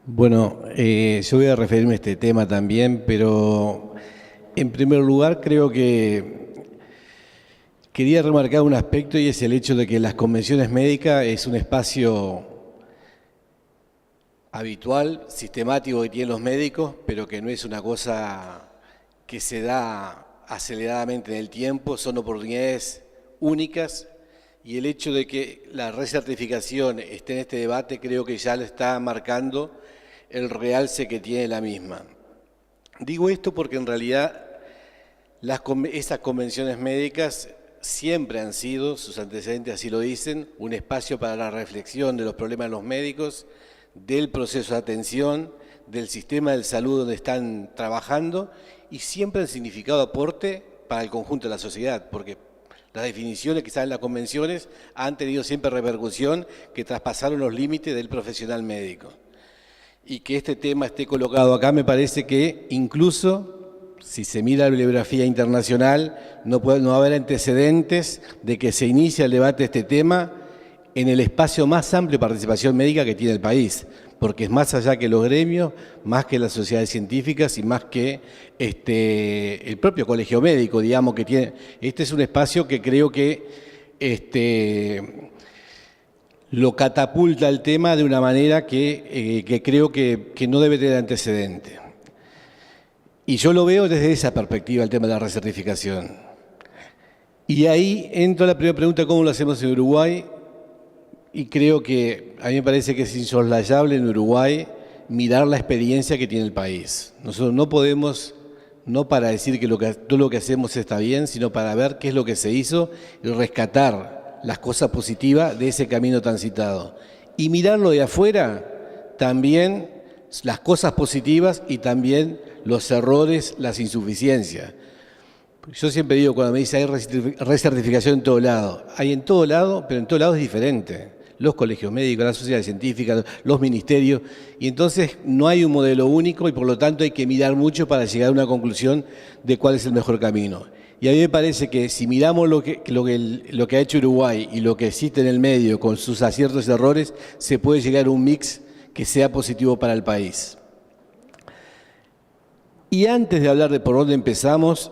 Bueno, yo voy a referirme a este tema también, pero en primer lugar creo que Quería remarcar un aspecto y es el hecho de que las convenciones médicas es un espacio habitual, sistemático que tienen los médicos, pero que no es una cosa que se da aceleradamente en el tiempo, son oportunidades únicas y el hecho de que la recertificación esté en este debate creo que ya le está marcando el realce que tiene la misma. Digo esto porque en realidad esas convenciones médicas siempre han sido, sus antecedentes así lo dicen, un espacio para la reflexión de los problemas de los médicos, del proceso de atención, del sistema de salud donde están trabajando y siempre han significado aporte para el conjunto de la sociedad, porque las definiciones que están en las convenciones han tenido siempre repercusión que traspasaron los límites del profesional médico. Y que este tema esté colocado acá me parece que incluso si se mira la bibliografía internacional no va a haber antecedentes de que se inicie el debate de este tema en el espacio más amplio de participación médica que tiene el país, porque es más allá que los gremios, más que las sociedades científicas y más que el propio colegio médico, digamos, que tiene. Este es un espacio que creo que lo catapulta el tema de una manera que creo que no debe tener antecedente. Y yo lo veo desde esa perspectiva, el tema de la recertificación. Y ahí entra la primera pregunta, ¿cómo lo hacemos en Uruguay? Y creo que a mí me parece que es insoslayable en Uruguay mirar la experiencia que tiene el país. Nosotros no podemos, no para decir que todo lo que hacemos está bien, sino para ver qué es lo que se hizo y rescatar las cosas positivas de ese camino transitado. Y mirarlo de afuera, también las cosas positivas y también los errores, las insuficiencias. Yo siempre digo, cuando me dice hay recertificación en todo lado, hay en todo lado, pero en todo lado es diferente. Los colegios médicos, las sociedades científicas, los ministerios, y entonces no hay un modelo único y por lo tanto hay que mirar mucho para llegar a una conclusión de cuál es el mejor camino. Y a mí me parece que si miramos lo que ha hecho Uruguay y lo que existe en el medio con sus aciertos y errores, se puede llegar a un mix que sea positivo para el país. Y antes de hablar de por dónde empezamos,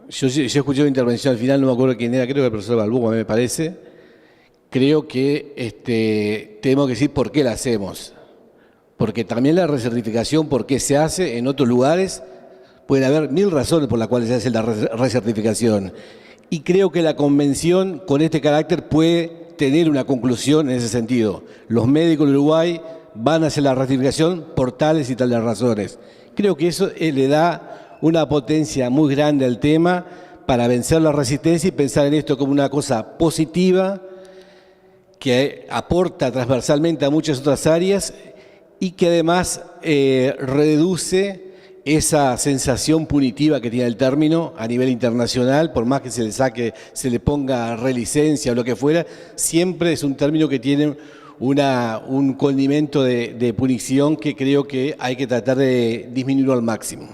yo escuché una intervención al final, no me acuerdo quién era, creo que el profesor Balbuco me parece. Creo que tenemos que decir por qué la hacemos. Porque también la recertificación, por qué se hace en otros lugares, puede haber 1000 razones por las cuales se hace la recertificación. Y creo que la convención con este carácter puede tener una conclusión en ese sentido. Los médicos de Uruguay van a hacer la recertificación por tales y tales razones. Creo que eso le da una potencia muy grande al tema para vencer la resistencia y pensar en esto como una cosa positiva que aporta transversalmente a muchas otras áreas y que además reduce esa sensación punitiva que tiene el término a nivel internacional, por más que se le ponga relicencia o lo que fuera, siempre es un término que tiene un condimento de punición que creo que hay que tratar de disminuirlo al máximo.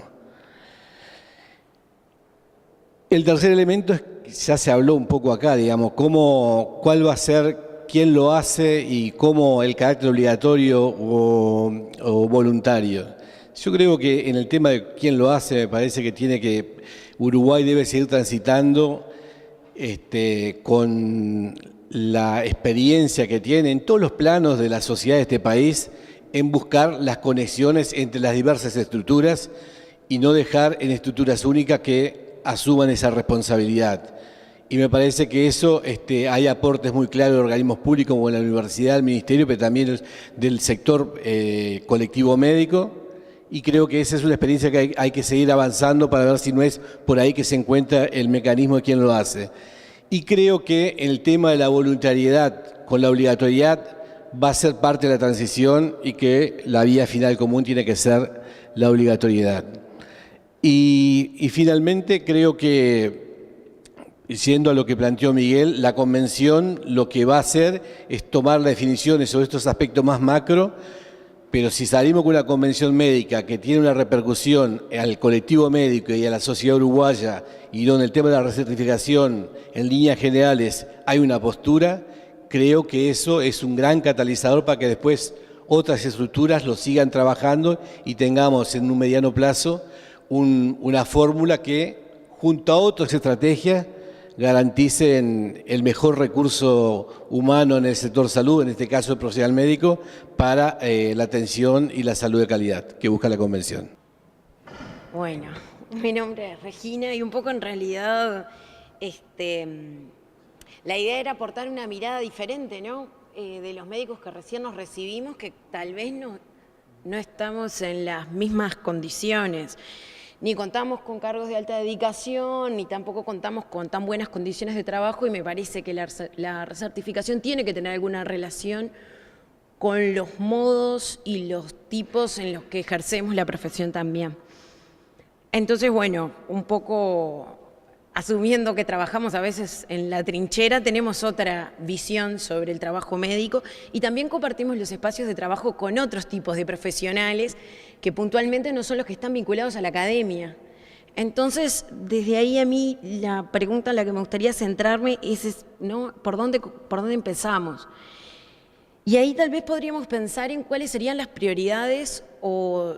El tercer elemento es, ya se habló un poco acá, digamos, cuál va a ser, quién lo hace y cómo el carácter obligatorio o voluntario. Yo creo que en el tema de quién lo hace, me parece que Uruguay debe seguir transitando con la experiencia que tiene en todos los planos de la sociedad de este país en buscar las conexiones entre las diversas estructuras y no dejar en estructuras únicas que asuman esa responsabilidad. Y me parece que eso hay aportes muy claros de organismos públicos como la universidad, el ministerio, pero también del sector colectivo médico. Y creo que esa es una experiencia que hay que seguir avanzando para ver si no es por ahí que se encuentra el mecanismo de quién lo hace. Y creo que en el tema de la voluntariedad con la obligatoriedad va a ser parte de la transición y que la vía final común tiene que ser la obligatoriedad. Y finalmente creo que, yendo a lo que planteó Miguel, la convención lo que va a hacer es tomar las definiciones sobre estos aspectos más macro, pero si salimos con una convención médica que tiene una repercusión al colectivo médico y a la sociedad uruguaya y donde el tema de la recertificación en líneas generales hay una postura, creo que eso es un gran catalizador para que después otras estructuras lo sigan trabajando y tengamos en un mediano plazo una fórmula que, junto a otras estrategias, garanticen el mejor recurso humano en el sector salud, en este caso el profesional médico, para la atención y la salud de calidad que busca la Convención. Bueno, mi nombre es Regina y un poco en realidad la idea era aportar una mirada diferente, ¿no? De los médicos que recién nos recibimos, que tal vez no estamos en las mismas condiciones. Ni contamos con cargos de alta dedicación, ni tampoco contamos con tan buenas condiciones de trabajo, y me parece que la recertificación tiene que tener alguna relación con los modos y los tipos en los que ejercemos la profesión también. Entonces, bueno, un poco asumiendo que trabajamos a veces en la trinchera, tenemos otra visión sobre el trabajo médico y también compartimos los espacios de trabajo con otros tipos de profesionales que puntualmente no son los que están vinculados a la academia. Entonces, desde ahí a mí la pregunta en la que me gustaría centrarme es, ¿no? ¿Por dónde empezamos? Y ahí tal vez podríamos pensar en cuáles serían las prioridades o,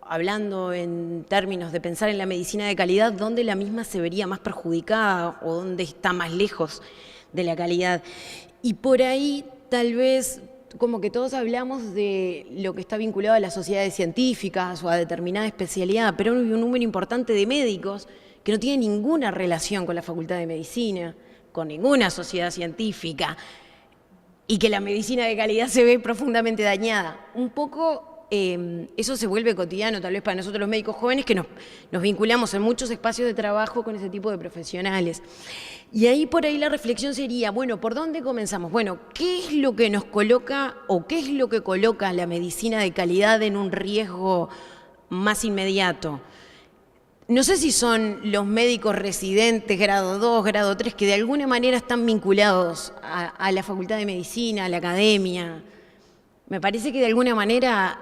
hablando en términos de pensar en la medicina de calidad, dónde la misma se vería más perjudicada o dónde está más lejos de la calidad. Y por ahí tal vez como que todos hablamos de lo que está vinculado a las sociedades científicas o a determinada especialidad, pero hay un número importante de médicos que no tienen ninguna relación con la Facultad de Medicina, con ninguna sociedad científica, y que la medicina de calidad se ve profundamente dañada. Un poco eso se vuelve cotidiano tal vez para nosotros los médicos jóvenes que nos vinculamos en muchos espacios de trabajo con ese tipo de profesionales. Y ahí por ahí la reflexión sería, bueno, ¿por dónde comenzamos? Bueno, ¿qué es lo que nos coloca o qué es lo que coloca la medicina de calidad en un riesgo más inmediato? No sé si son los médicos residentes, grado 2, grado 3, que de alguna manera están vinculados a la Facultad de Medicina, a la academia. Me parece que de alguna manera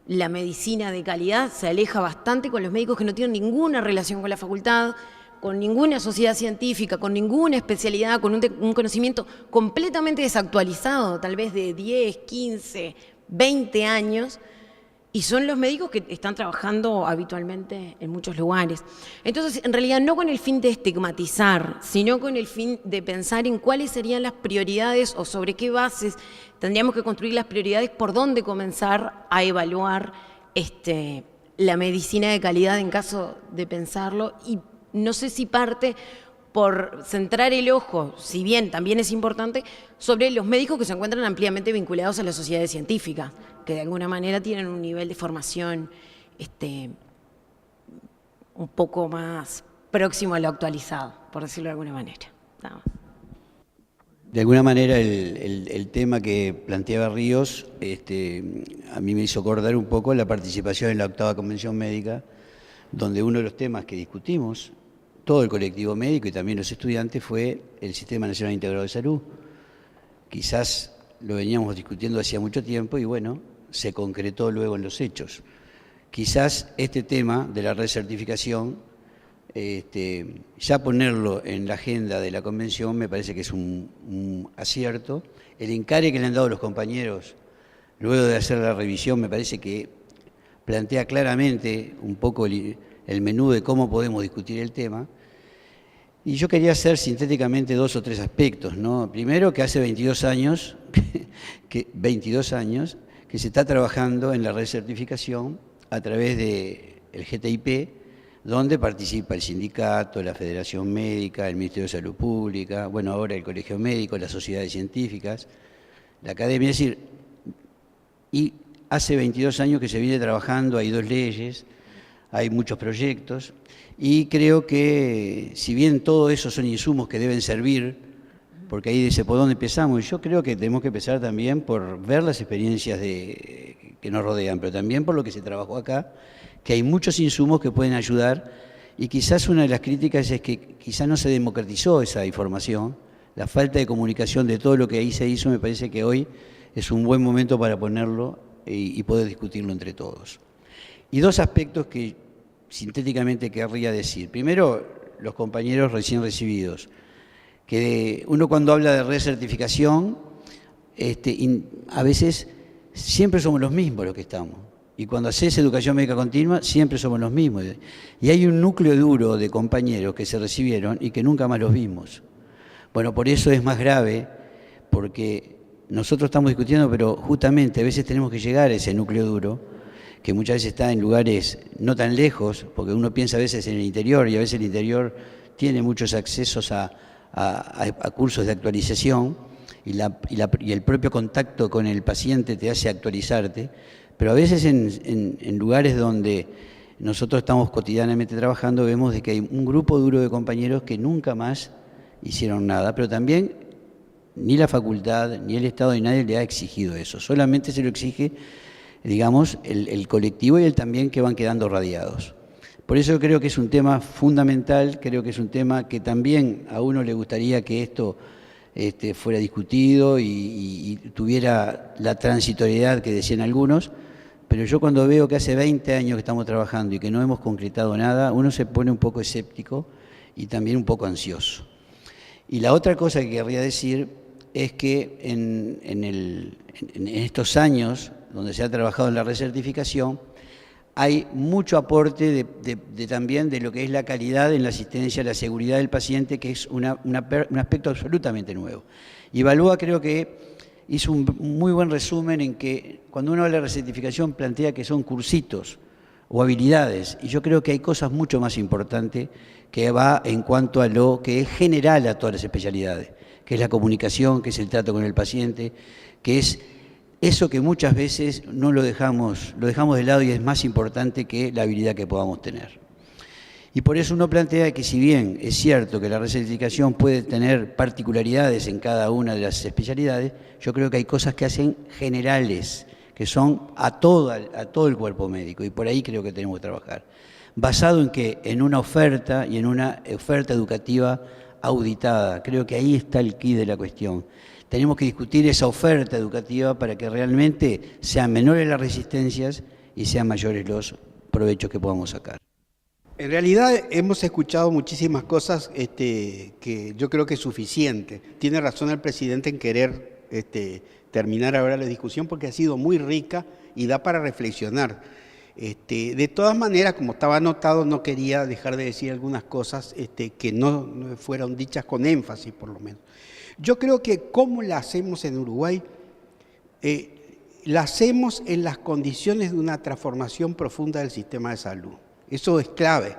la medicina de calidad se aleja bastante con los médicos que no tienen ninguna relación con la facultad, con ninguna sociedad científica, con ninguna especialidad, con un conocimiento completamente desactualizado, tal vez de 10, 15, 20 años, y son los médicos que están trabajando habitualmente en muchos lugares. Entonces, en realidad, no con el fin de estigmatizar, sino con el fin de pensar en cuáles serían las prioridades o sobre qué bases tendríamos que construir las prioridades, por dónde comenzar a evaluar la medicina de calidad en caso de pensarlo. Y no sé si parte por centrar el ojo, si bien también es importante, sobre los médicos que se encuentran ampliamente vinculados a las sociedades científicas, que de alguna manera tienen un nivel de formación un poco más próximo a lo actualizado, por decirlo de alguna manera. Nada más. De alguna manera el tema que planteaba Ríos a mí me hizo acordar un poco la participación en la 8ª Convención Médica, donde uno de los temas que discutimos, todo el colectivo médico y también los estudiantes, fue el Sistema Nacional Integrado de Salud. Quizás lo veníamos discutiendo hacía mucho tiempo y bueno, se concretó luego en los hechos. Quizás este tema de la recertificación, ya ponerlo en la agenda de la convención me parece que es un acierto. El encare que le han dado los compañeros luego de hacer la revisión me parece que plantea claramente un poco el menú de cómo podemos discutir el tema. Y yo quería hacer sintéticamente 2 o 3 aspectos, ¿no? Primero, que hace 22 años que se está trabajando en la recertificación a través del GTIP, donde participa el sindicato, la Federación Médica, el Ministerio de Salud Pública, bueno, ahora el Colegio Médico, las sociedades científicas, la academia. Es decir, y hace 22 años que se viene trabajando, hay 2 leyes, hay muchos proyectos, y creo que si bien todo eso son insumos que deben servir, porque ahí dice por dónde empezamos, y yo creo que tenemos que empezar también por ver las experiencias que nos rodean, pero también por lo que se trabajó acá, que hay muchos insumos que pueden ayudar, y quizás una de las críticas es que quizás no se democratizó esa información, la falta de comunicación de todo lo que ahí se hizo. Me parece que hoy es un buen momento para ponerlo y poder discutirlo entre todos. Y 2 aspectos que sintéticamente querría decir. Primero, los compañeros recién recibidos, que uno cuando habla de recertificación, a veces siempre somos los mismos los que estamos. Y cuando haces educación médica continua, siempre somos los mismos. Y hay un núcleo duro de compañeros que se recibieron y que nunca más los vimos. Bueno, por eso es más grave, porque nosotros estamos discutiendo, pero justamente a veces tenemos que llegar a ese núcleo duro, que muchas veces está en lugares no tan lejos, porque uno piensa a veces en el interior, y a veces el interior tiene muchos accesos a cursos de actualización, y el propio contacto con el paciente te hace actualizarte, pero a veces en lugares donde nosotros estamos cotidianamente trabajando, vemos de que hay un grupo duro de compañeros que nunca más hicieron nada, pero también ni la facultad, ni el Estado, ni nadie le ha exigido eso. Solamente se lo exige, digamos, el colectivo y el también que van quedando radiados. Por eso creo que es un tema fundamental, creo que es un tema que también a uno le gustaría que esto fuera discutido y tuviera la transitoriedad que decían algunos, pero yo cuando veo que hace 20 años que estamos trabajando y que no hemos concretado nada, uno se pone un poco escéptico y también un poco ansioso. Y la otra cosa que querría decir es que en estos años donde se ha trabajado en la recertificación, hay mucho aporte también de lo que es la calidad en la asistencia, la seguridad del paciente, que es un aspecto absolutamente nuevo. Y Evalúa creo que hizo un muy buen resumen en que cuando uno habla de recertificación plantea que son cursitos o habilidades, y yo creo que hay cosas mucho más importantes que va en cuanto a lo que es general a todas las especialidades, que es la comunicación, que es el trato con el paciente, que es eso que muchas veces no lo dejamos de lado y es más importante que la habilidad que podamos tener. Y por eso uno plantea que si bien es cierto que la recertificación puede tener particularidades en cada una de las especialidades, yo creo que hay cosas que hacen generales, que son a todo el cuerpo médico, y por ahí creo que tenemos que trabajar. Basado en que en una oferta y en una oferta educativa auditada, creo que ahí está el quid de la cuestión. Tenemos que discutir esa oferta educativa para que realmente sean menores las resistencias y sean mayores los provechos que podamos sacar. En realidad hemos escuchado muchísimas cosas que yo creo que es suficiente. Tiene razón el presidente en querer terminar ahora la discusión porque ha sido muy rica y da para reflexionar. De todas maneras, como estaba anotado, no quería dejar de decir algunas cosas que no fueran dichas con énfasis, por lo menos. Yo creo que cómo la hacemos en Uruguay, la hacemos en las condiciones de una transformación profunda del sistema de salud. Eso es clave,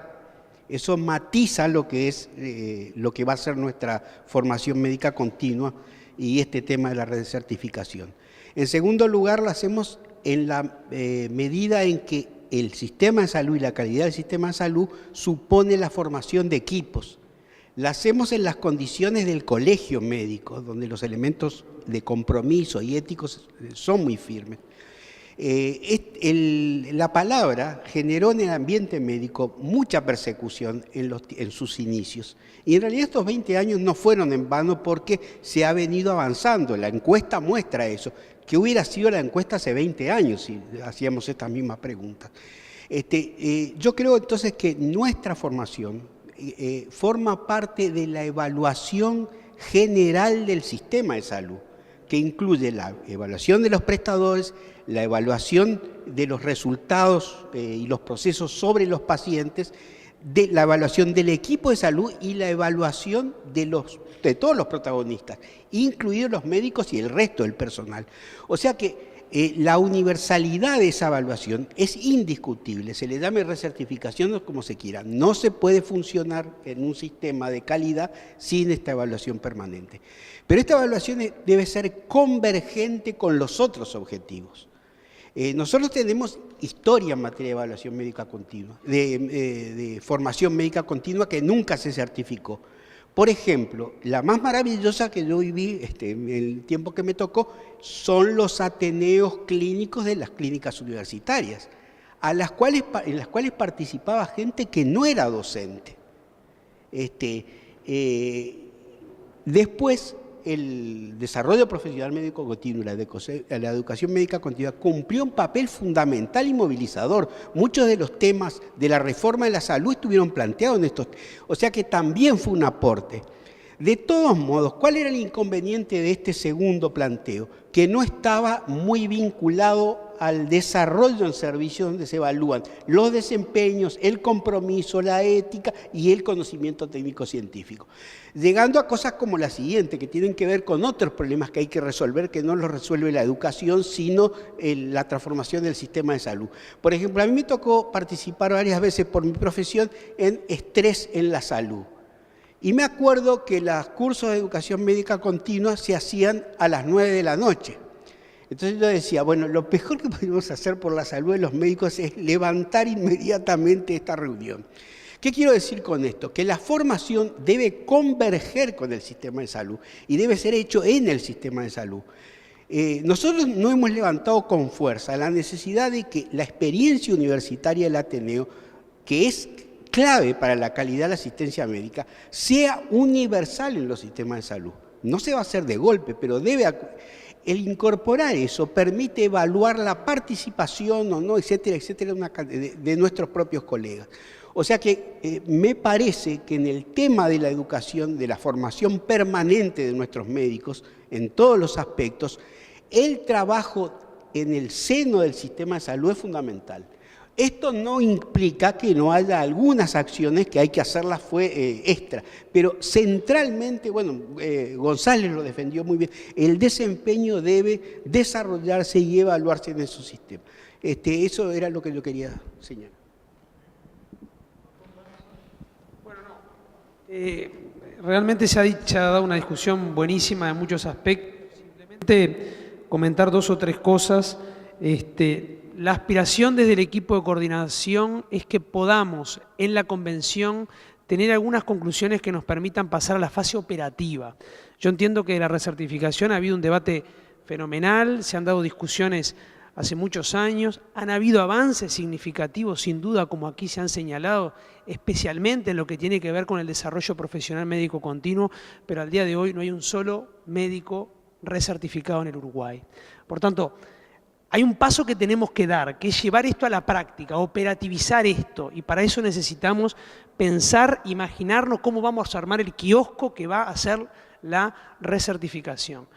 eso matiza lo que va a ser nuestra formación médica continua y este tema de la recertificación. En segundo lugar, la hacemos en la medida en que el sistema de salud y la calidad del sistema de salud supone la formación de equipos. La hacemos en las condiciones del colegio médico, donde los elementos de compromiso y éticos son muy firmes. La palabra generó en el ambiente médico mucha persecución en sus inicios. Y en realidad estos 20 años no fueron en vano porque se ha venido avanzando. La encuesta muestra eso. ¿Qué hubiera sido la encuesta hace 20 años si hacíamos estas mismas preguntas? Yo creo entonces que nuestra formación forma parte de la evaluación general del sistema de salud, que incluye la evaluación de los prestadores, la evaluación de los resultados y los procesos sobre los pacientes, la evaluación del equipo de salud y la evaluación de todos los protagonistas, incluidos los médicos y el resto del personal. O sea que la universalidad de esa evaluación es indiscutible, se le llame recertificación o como se quiera. No se puede funcionar en un sistema de calidad sin esta evaluación permanente. Pero esta evaluación debe ser convergente con los otros objetivos. Nosotros tenemos historia en materia de evaluación médica continua, de formación médica continua que nunca se certificó. Por ejemplo, la más maravillosa que yo viví en el tiempo que me tocó son los ateneos clínicos de las clínicas universitarias, en las cuales participaba gente que no era docente. Después, el desarrollo profesional médico continuo, la educación médica continua, cumplió un papel fundamental y movilizador. Muchos de los temas de la reforma de la salud estuvieron planteados en estos, o sea que también fue un aporte. De todos modos, ¿cuál era el inconveniente de este segundo planteo? Que no estaba muy vinculado al desarrollo en servicios donde se evalúan los desempeños, el compromiso, la ética y el conocimiento técnico-científico. Llegando a cosas como la siguiente, que tienen que ver con otros problemas que hay que resolver, que no los resuelve la educación, sino la transformación del sistema de salud. Por ejemplo, a mí me tocó participar varias veces por mi profesión en estrés en la salud. Y me acuerdo que los cursos de educación médica continua se hacían a las 9 de la noche. Entonces yo decía, bueno, lo mejor que podemos hacer por la salud de los médicos es levantar inmediatamente esta reunión. ¿Qué quiero decir con esto? Que la formación debe converger con el sistema de salud y debe ser hecho en el sistema de salud. Nosotros no hemos levantado con fuerza la necesidad de que la experiencia universitaria del Ateneo, que es clave para la calidad de la asistencia médica, sea universal en los sistemas de salud. No se va a hacer de golpe, pero el incorporar eso permite evaluar la participación o no, etcétera, etcétera, de nuestros propios colegas. O sea que me parece que en el tema de la educación, de la formación permanente de nuestros médicos, en todos los aspectos, el trabajo en el seno del sistema de salud es fundamental. Esto no implica que no haya algunas acciones que hay que hacerlas extra, pero centralmente, bueno, González lo defendió muy bien, el desempeño debe desarrollarse y evaluarse en esos sistemas. Eso era lo que yo quería señalar. Realmente se ha dado una discusión buenísima de muchos aspectos. Simplemente comentar 2 o 3 cosas. La aspiración desde el equipo de coordinación es que podamos en la convención tener algunas conclusiones que nos permitan pasar a la fase operativa. Yo entiendo que de la recertificación ha habido un debate fenomenal, se han dado discusiones hace muchos años, han habido avances significativos, sin duda, como aquí se han señalado, especialmente en lo que tiene que ver con el desarrollo profesional médico continuo, pero al día de hoy no hay un solo médico recertificado en el Uruguay. Por tanto, hay un paso que tenemos que dar, que es llevar esto a la práctica, operativizar esto, y para eso necesitamos pensar, imaginarnos cómo vamos a armar el kiosco que va a hacer la recertificación.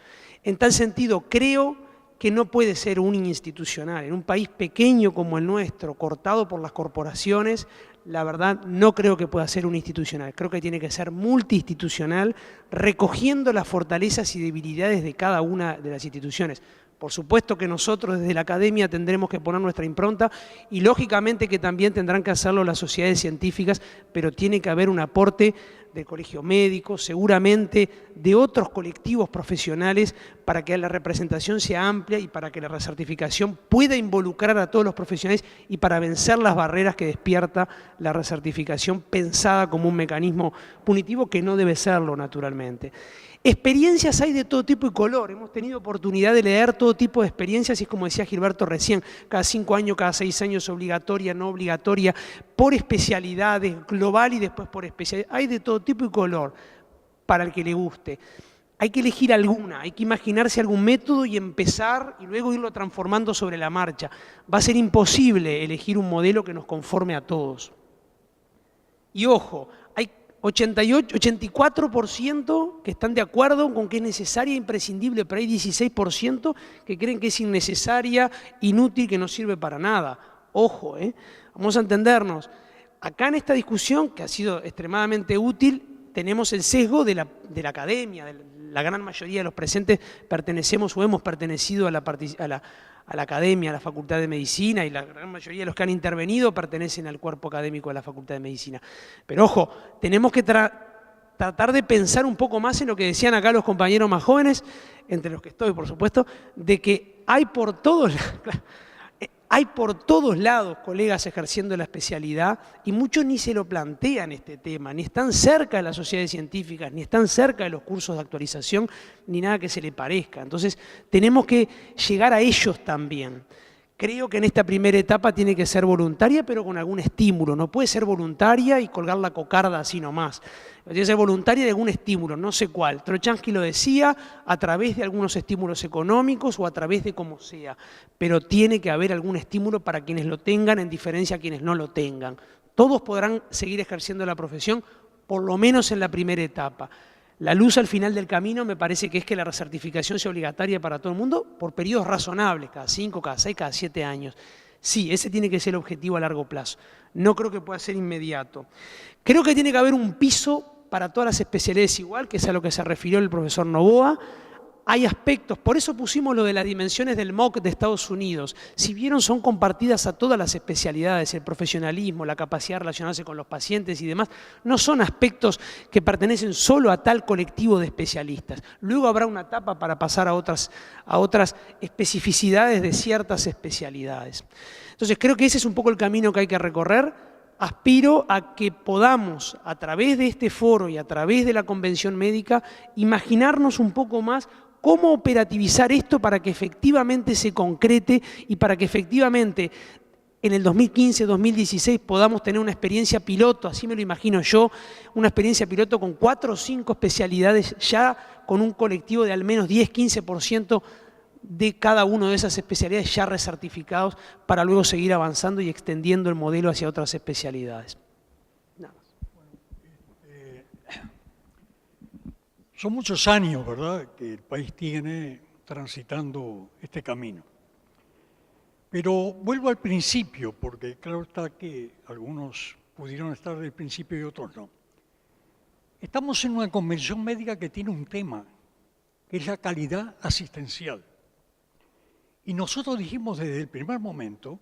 En tal sentido, creo que no puede ser uninstitucional. En un país pequeño como el nuestro, cortado por las corporaciones, la verdad no creo que pueda ser uninstitucional. Creo que tiene que ser multiinstitucional, recogiendo las fortalezas y debilidades de cada una de las instituciones. Por supuesto que nosotros desde la academia tendremos que poner nuestra impronta y lógicamente que también tendrán que hacerlo las sociedades científicas, pero tiene que haber un aporte del colegio médico, seguramente de otros colectivos profesionales para que la representación sea amplia y para que la recertificación pueda involucrar a todos los profesionales y para vencer las barreras que despierta la recertificación pensada como un mecanismo punitivo que no debe serlo naturalmente. Experiencias hay de todo tipo y color, hemos tenido oportunidad de leer todo tipo de experiencias y es como decía Gilberto recién, cada 5 años, cada 6 años, obligatoria, no obligatoria, por especialidades, global y después por especialidad, hay de todo tipo y color para el que le guste. Hay que elegir alguna, hay que imaginarse algún método y empezar y luego irlo transformando sobre la marcha. Va a ser imposible elegir un modelo que nos conforme a todos. Y ojo, hay 84% que están de acuerdo con que es necesaria e imprescindible, pero hay 16% que creen que es innecesaria, inútil, que no sirve para nada. Ojo, vamos a entendernos. Acá en esta discusión, que ha sido extremadamente útil, tenemos el sesgo de la academia, la gran mayoría de los presentes pertenecemos o hemos pertenecido a la academia, a la Facultad de Medicina, y la gran mayoría de los que han intervenido pertenecen al cuerpo académico de la Facultad de Medicina. Pero ojo, tenemos que tratar de pensar un poco más en lo que decían acá los compañeros más jóvenes, entre los que estoy, por supuesto, de que hay por todos lados colegas ejerciendo la especialidad y muchos ni se lo plantean este tema, ni están cerca de las sociedades científicas, ni están cerca de los cursos de actualización, ni nada que se le parezca. Entonces, tenemos que llegar a ellos también. Creo que en esta primera etapa tiene que ser voluntaria, pero con algún estímulo. No puede ser voluntaria y colgar la cocarda así nomás. Tiene que ser voluntaria de algún estímulo, no sé cuál. Trochansky lo decía, a través de algunos estímulos económicos o a través de como sea. Pero tiene que haber algún estímulo para quienes lo tengan, en diferencia a quienes no lo tengan. Todos podrán seguir ejerciendo la profesión, por lo menos en la primera etapa. La luz al final del camino me parece que es que la recertificación sea obligatoria para todo el mundo por periodos razonables, cada 5, cada 6, cada 7 años. Sí, ese tiene que ser el objetivo a largo plazo. No creo que pueda ser inmediato. Creo que tiene que haber un piso para todas las especialidades igual, que es a lo que se refirió el profesor Novoa. Hay aspectos, por eso pusimos lo de las dimensiones del MOC de Estados Unidos. Si vieron, son compartidas a todas las especialidades, el profesionalismo, la capacidad de relacionarse con los pacientes y demás. No son aspectos que pertenecen solo a tal colectivo de especialistas. Luego habrá una etapa para pasar a otras especificidades de ciertas especialidades. Entonces creo que ese es un poco el camino que hay que recorrer. Aspiro a que podamos, a través de este foro y a través de la convención médica, imaginarnos un poco más cómo operativizar esto para que efectivamente se concrete y para que efectivamente en el 2015-2016 podamos tener una experiencia piloto, así me lo imagino yo, una experiencia piloto con 4 o 5 especialidades ya con un colectivo de al menos 10-15% de cada una de esas especialidades ya recertificados para luego seguir avanzando y extendiendo el modelo hacia otras especialidades. Nada más. Son muchos años, ¿verdad?, que el país tiene transitando este camino. Pero vuelvo al principio, porque claro está que algunos pudieron estar del principio y otros no. Estamos en una convención médica que tiene un tema, que es la calidad asistencial. Y nosotros dijimos desde el primer momento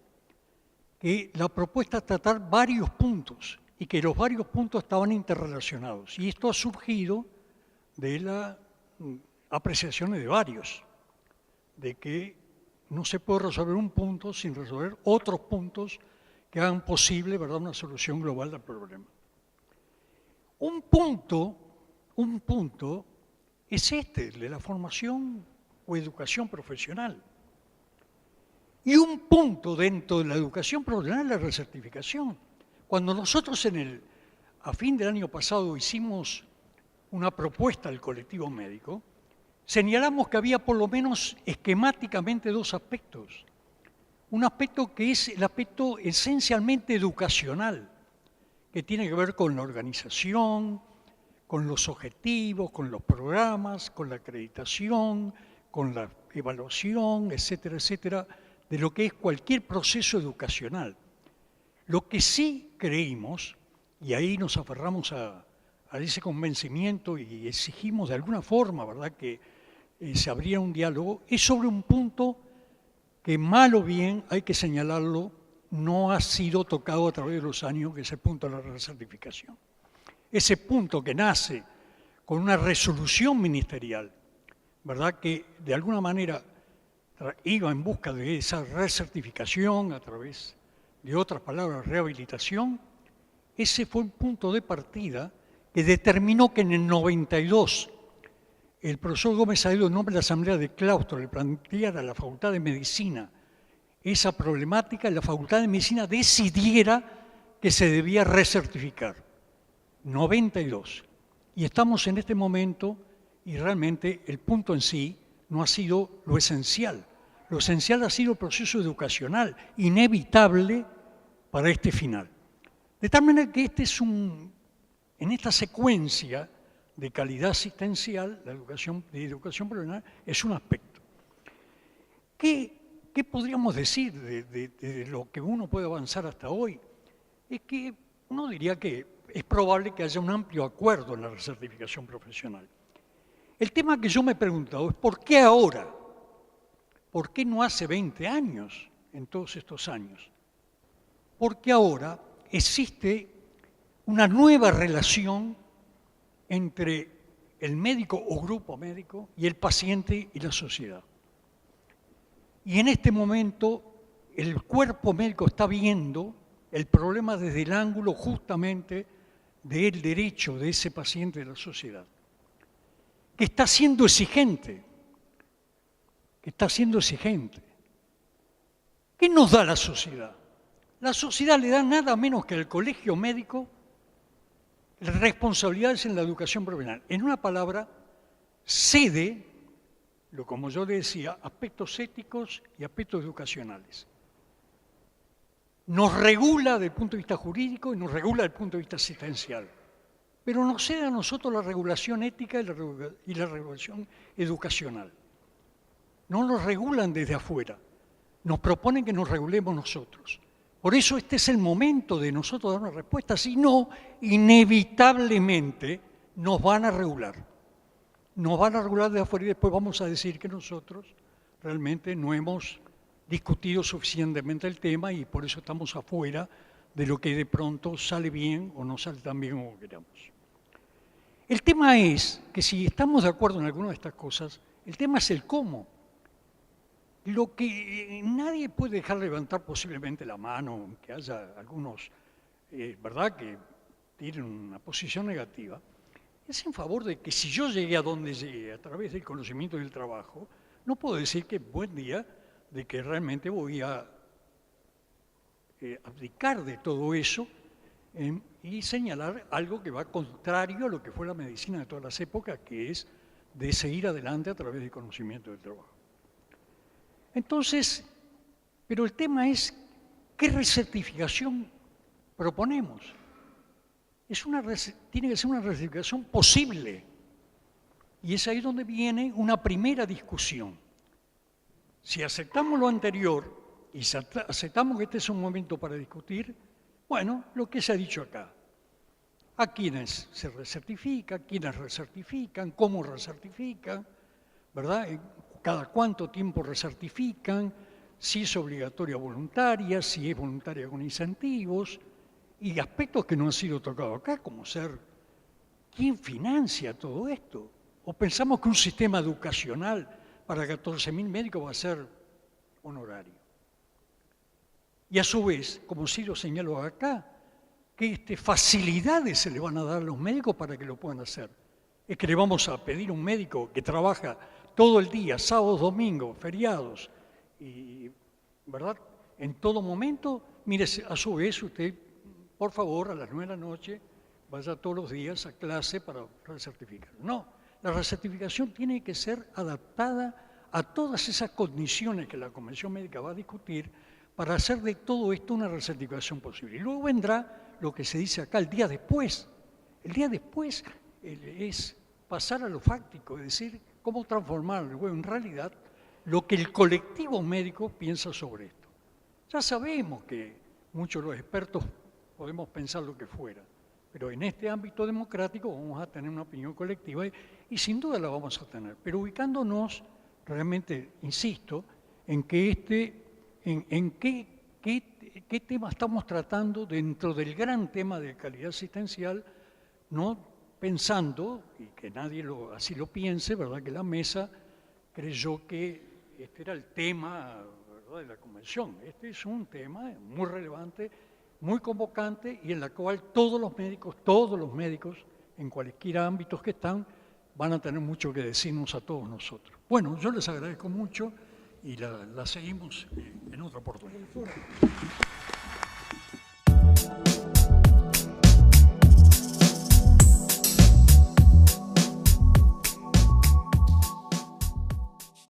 que la propuesta es tratar varios puntos y que los varios puntos estaban interrelacionados. Y esto ha surgido de las apreciaciones de varios, de que no se puede resolver un punto sin resolver otros puntos que hagan posible, ¿verdad?, una solución global del problema. Un punto es este, de la formación o educación profesional. Y un punto dentro de la educación profesional es la recertificación. Cuando nosotros a fin del año pasado hicimos una propuesta al colectivo médico, señalamos que había por lo menos esquemáticamente 2 aspectos. Un aspecto que es el aspecto esencialmente educacional, que tiene que ver con la organización, con los objetivos, con los programas, con la acreditación, con la evaluación, etcétera, etcétera, de lo que es cualquier proceso educacional. Lo que sí creímos, y ahí nos aferramos a ese convencimiento y exigimos de alguna forma, ¿verdad?, que se abriera un diálogo, es sobre un punto que mal o bien, hay que señalarlo, no ha sido tocado a través de los años, que es el punto de la recertificación. Ese punto que nace con una resolución ministerial, ¿verdad?, que de alguna manera iba en busca de esa recertificación a través de otras palabras, rehabilitación. Ese fue un punto de partida que determinó que en el 92 el profesor Gómez Aedo, en nombre de la Asamblea de Claustro, le planteara a la Facultad de Medicina esa problemática, y la Facultad de Medicina decidiera que se debía recertificar. 92. Y estamos en este momento y realmente el punto en sí no ha sido lo esencial. Lo esencial ha sido el proceso educacional, inevitable para este final. De tal manera que en esta secuencia de calidad asistencial, la educación profesional es un aspecto. ¿Qué podríamos decir de lo que uno puede avanzar hasta hoy? Es que uno diría que es probable que haya un amplio acuerdo en la recertificación profesional. El tema que yo me he preguntado es ¿por qué ahora? ¿Por qué no hace 20 años, en todos estos años? Porque ahora existe una nueva relación entre el médico o grupo médico y el paciente y la sociedad. Y en este momento el cuerpo médico está viendo el problema desde el ángulo justamente del derecho de ese paciente de la sociedad, que está siendo exigente, ¿Qué nos da la sociedad? La sociedad le da nada menos que al colegio médico responsabilidades en la educación profesional. En una palabra, cede, como yo le decía, aspectos éticos y aspectos educacionales. Nos regula desde el punto de vista jurídico y nos regula desde el punto de vista asistencial. pero nos cede a nosotros la regulación ética y la regulación educacional. No nos regulan desde afuera, nos proponen que nos regulemos nosotros. Por eso este es el momento de nosotros dar una respuesta, si no, inevitablemente nos van a regular. Nos van a regular desde afuera y después vamos a decir que nosotros realmente no hemos discutido suficientemente el tema y por eso estamos afuera de lo que de pronto sale bien o no sale tan bien como queramos. El tema es que si estamos de acuerdo en alguna de estas cosas, el tema es el cómo. Lo que nadie puede dejar levantar posiblemente la mano, que haya algunos, ¿verdad?, que tienen una posición negativa, es en favor de que si yo llegué a donde llegué a través del conocimiento y del trabajo, no puedo decir que buen día de que realmente voy a abdicar de todo eso y señalar algo que va contrario a lo que fue la medicina de todas las épocas, que es de seguir adelante a través del conocimiento del trabajo. Entonces, pero el tema es, ¿qué recertificación proponemos? Tiene que ser una recertificación posible. Y es ahí donde viene una primera discusión. Si aceptamos lo anterior y aceptamos que este es un momento para discutir, bueno, lo que se ha dicho acá. A quienes se recertifica, quienes recertifican, cómo recertifican, ¿verdad? Cada cuánto tiempo recertifican, si es obligatoria o voluntaria, si es voluntaria con incentivos, y aspectos que no han sido tocados acá, como ser, ¿quién financia todo esto? ¿O pensamos que un sistema educacional para 14.000 médicos va a ser honorario? Y a su vez, como sí lo señalo acá, ¿qué facilidades se le van a dar a los médicos para que lo puedan hacer? Es que le vamos a pedir a un médico que trabaja todo el día, sábados, domingos, feriados, y, ¿verdad?, en todo momento, mire, a su vez usted, por favor, a las 9 de la noche, vaya todos los días a clase para recertificar. No, la recertificación tiene que ser adaptada a todas esas condiciones que la Convención Médica va a discutir para hacer de todo esto una recertificación posible. Y luego vendrá lo que se dice acá, el día después. El día después es pasar a lo fáctico, es decir, cómo transformar en realidad lo que el colectivo médico piensa sobre esto. Ya sabemos que muchos de los expertos podemos pensar lo que fuera, pero en este ámbito democrático vamos a tener una opinión colectiva y sin duda la vamos a tener, pero ubicándonos realmente, insisto, en que qué tema estamos tratando dentro del gran tema de calidad asistencial, no pensando, y que nadie así lo piense, ¿verdad?, que la mesa creyó que este era el tema, ¿verdad?, de la convención. Este es un tema muy relevante, muy convocante y en la cual todos los médicos, en cualquiera ámbitos que están, van a tener mucho que decirnos a todos nosotros. Bueno, yo les agradezco mucho y la seguimos en otra oportunidad.